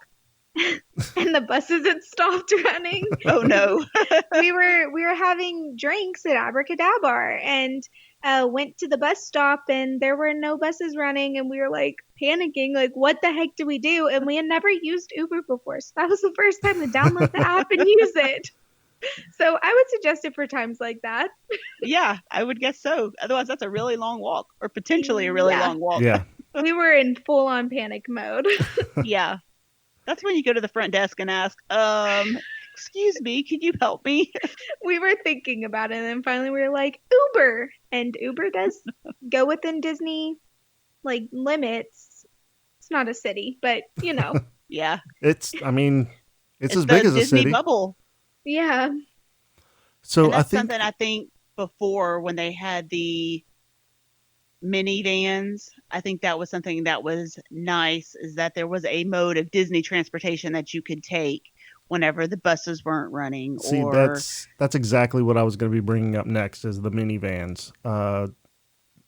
and the buses had stopped running. Oh no. we were having drinks at Abracadabra and went to the bus stop and there were no buses running and we were like panicking, like what the heck do we do? And we had never used Uber before, so that was the first time to download the app and use it. So I would suggest it for times like that. Yeah, I would guess so. Otherwise that's a really long walk or potentially a really long walk. Yeah. We were in full on panic mode. Yeah. That's when you go to the front desk and ask, excuse me, can you help me? We were thinking about it, and then finally we were like, Uber. And Uber does go within Disney, like, limits. It's not a city, but, you know. Yeah. It's as big as a Disney city. Bubble. Yeah. So and that's something I think before when they had the minivans, I think that was something that was nice, is that there was a mode of Disney transportation that you could take whenever the buses weren't running. See, that's exactly what I was going to be bringing up next is the minivans.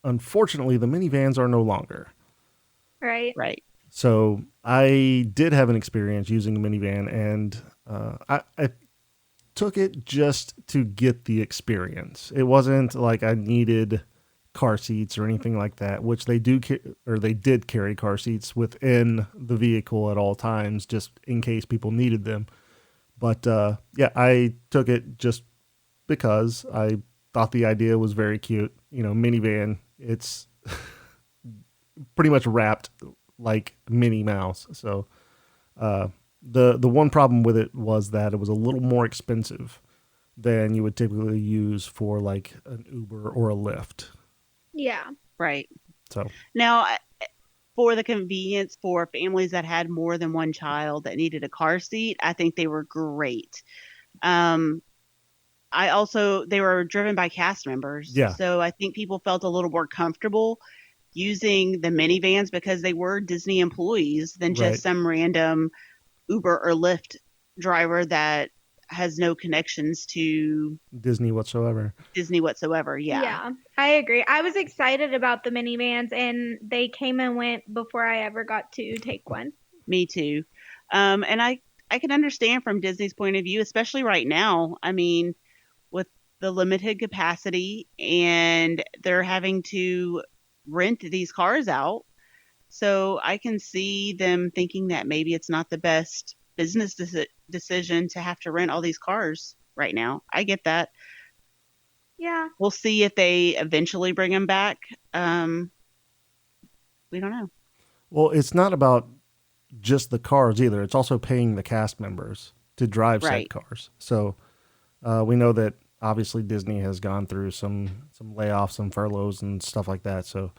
Unfortunately, the minivans are no longer. Right. So I did have an experience using a minivan, and I took it just to get the experience. It wasn't like I needed car seats or anything like that, which they did carry car seats within the vehicle at all times, just in case people needed them. But yeah, I took it just because I thought the idea was very cute. You know, minivan, It's pretty much wrapped like Minnie Mouse. So the one problem with it was that it was a little more expensive than you would typically use for like an Uber or a Lyft. Yeah. Right. So now, for the convenience for families that had more than one child that needed a car seat, I think they were great. They were driven by cast members. Yeah. So I think people felt a little more comfortable using the minivans because they were Disney employees than just some random Uber or Lyft driver that has no connections to Disney whatsoever. Yeah, I agree. I was excited about the minivans, and they came and went before I ever got to take one. Me too. And I can understand from Disney's point of view, especially right now. I mean, with the limited capacity, and they're having to rent these cars out. So I can see them thinking that maybe it's not the best business decision to have to rent all these cars right now. I get that. Yeah. We'll see if they eventually bring them back. We don't know. Well, it's not about just the cars either. It's also paying the cast members to drive said cars. So we know that obviously Disney has gone through some layoffs, some furloughs and stuff like that. So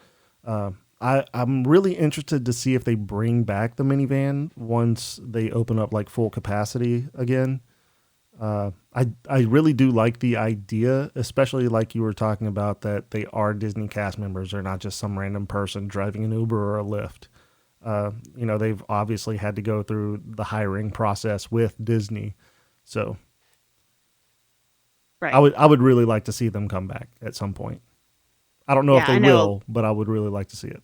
I'm really interested to see if they bring back the minivan once they open up like full capacity again. I really do like the idea, especially like you were talking about that they are Disney cast members. They're not just some random person driving an Uber or a Lyft. They've obviously had to go through the hiring process with Disney. So I would really like to see them come back at some point. I don't know if they will, but I would really like to see it.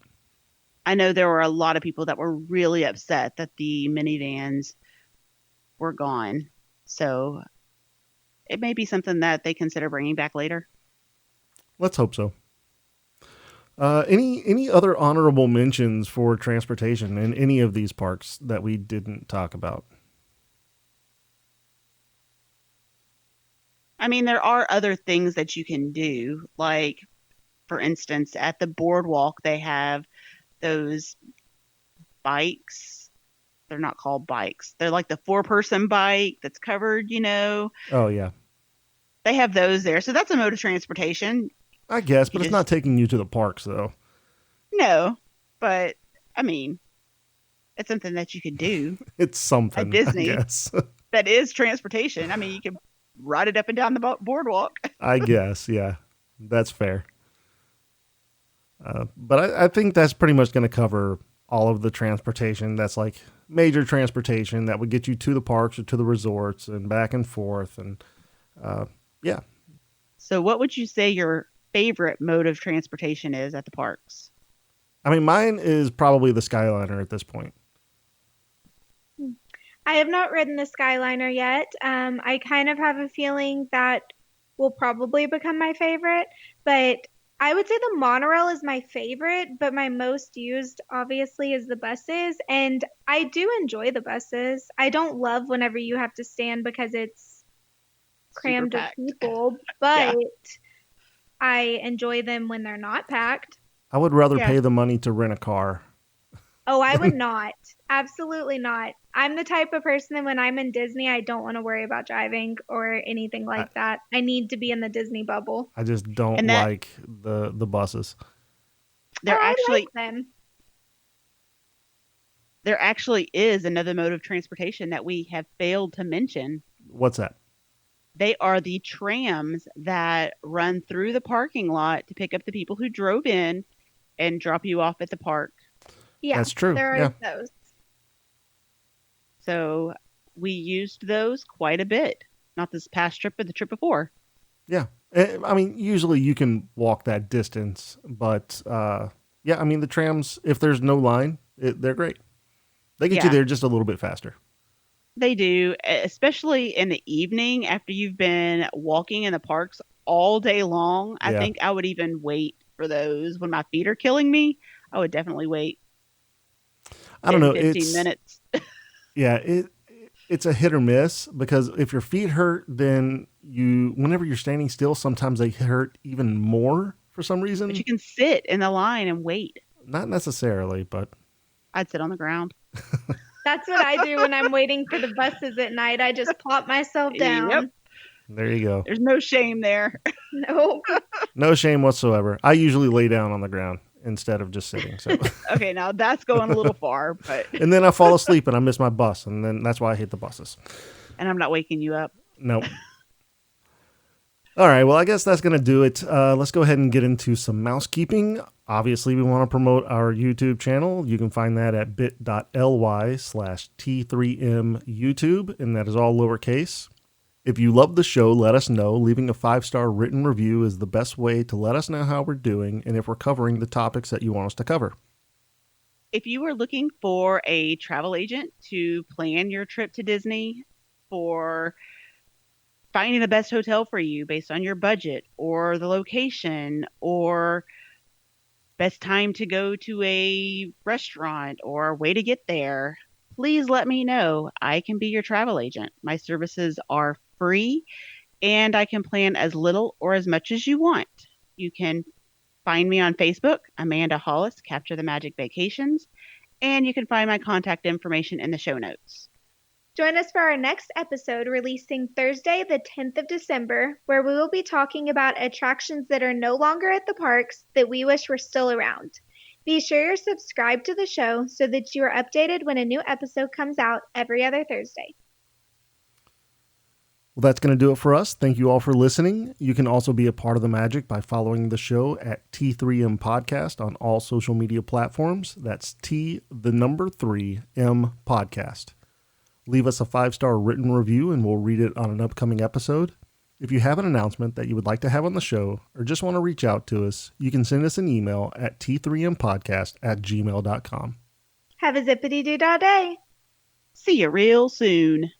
I know there were a lot of people that were really upset that the minivans were gone. So it may be something that they consider bringing back later. Let's hope so. Any other honorable mentions for transportation in any of these parks that we didn't talk about? I mean, there are other things that you can do. Like, for instance, at the boardwalk, they have those bikes. They're not called bikes. They're like the 4-person bike that's covered, Oh, yeah. They have those there. So that's a mode of transportation. I guess, but it's not taking you to the parks, though. No, but, I mean, it's something that you could do. It's something, at Disney, I guess. That is transportation. I mean, you can ride it up and down the boardwalk. I guess, yeah. That's fair. But I think that's pretty much going to cover all of the transportation. That's like major transportation that would get you to the parks or to the resorts and back and forth. And yeah. So what would you say your favorite mode of transportation is at the parks? I mean, mine is probably the Skyliner at this point. I have not ridden the Skyliner yet. I kind of have a feeling that will probably become my favorite, but I would say the monorail is my favorite, but my most used obviously is the buses, and I do enjoy the buses. I don't love whenever you have to stand because it's crammed with people, but I enjoy them when they're not packed. I would rather pay the money to rent a car. Oh, I would not. Absolutely not. I'm the type of person that when I'm in Disney, I don't want to worry about driving or anything like that. I need to be in the Disney bubble. I just don't like the buses. There actually like them. There actually is another mode of transportation that we have failed to mention. What's that? They are the trams that run through the parking lot to pick up the people who drove in and drop you off at the park. Yeah, that's true. There are those. So we used those quite a bit. Not this past trip, but the trip before. Yeah. I mean, usually you can walk that distance, but yeah, I mean, the trams, if there's no line, they're great. They get you there just a little bit faster. They do, especially in the evening after you've been walking in the parks all day long. I think I would even wait for those. When my feet are killing me, I would definitely wait. I don't know. 15 minutes. Yeah, it's a hit or miss because if your feet hurt, then whenever you're standing still, sometimes they hurt even more for some reason. But you can sit in the line and wait. Not necessarily, but I'd sit on the ground. That's what I do when I'm waiting for the buses at night. I just plop myself down. Yep. There you go. There's no shame there. No. No shame whatsoever. I usually lay down on the ground instead of just sitting. So Okay, now that's going a little far, but and then I fall asleep and I miss my bus, and then that's why I hate the buses. and I'm not waking you up. Nope. All right, well, I guess that's going to do it. Let's go ahead and get into some mousekeeping. Obviously, we want to promote our YouTube channel. You can find that at bit.ly/T3M YouTube, and that is all lowercase. If you love the show, let us know. Leaving a 5-star written review is the best way to let us know how we're doing and if we're covering the topics that you want us to cover. If you are looking for a travel agent to plan your trip to Disney, for finding the best hotel for you based on your budget or the location or best time to go to a restaurant or way to get there, please let me know. I can be your travel agent. My services are free and I can plan as little or as much as you want. You can find me on Facebook, Amanda Hollis, Capture the Magic Vacations, and you can find my contact information in the show notes. Join us for our next episode releasing Thursday, the 10th of December, where we will be talking about attractions that are no longer at the parks that we wish were still around. Be sure you're subscribed to the show so that you are updated when a new episode comes out every other Thursday. Well, that's going to do it for us. Thank you all for listening. You can also be a part of the magic by following the show at T3M Podcast on all social media platforms. That's T3M Podcast. Leave us a 5-star written review and we'll read it on an upcoming episode. If you have an announcement that you would like to have on the show or just want to reach out to us, you can send us an email at t3mpodcast@gmail.com. Have a zippity-doo-dah day. See you real soon.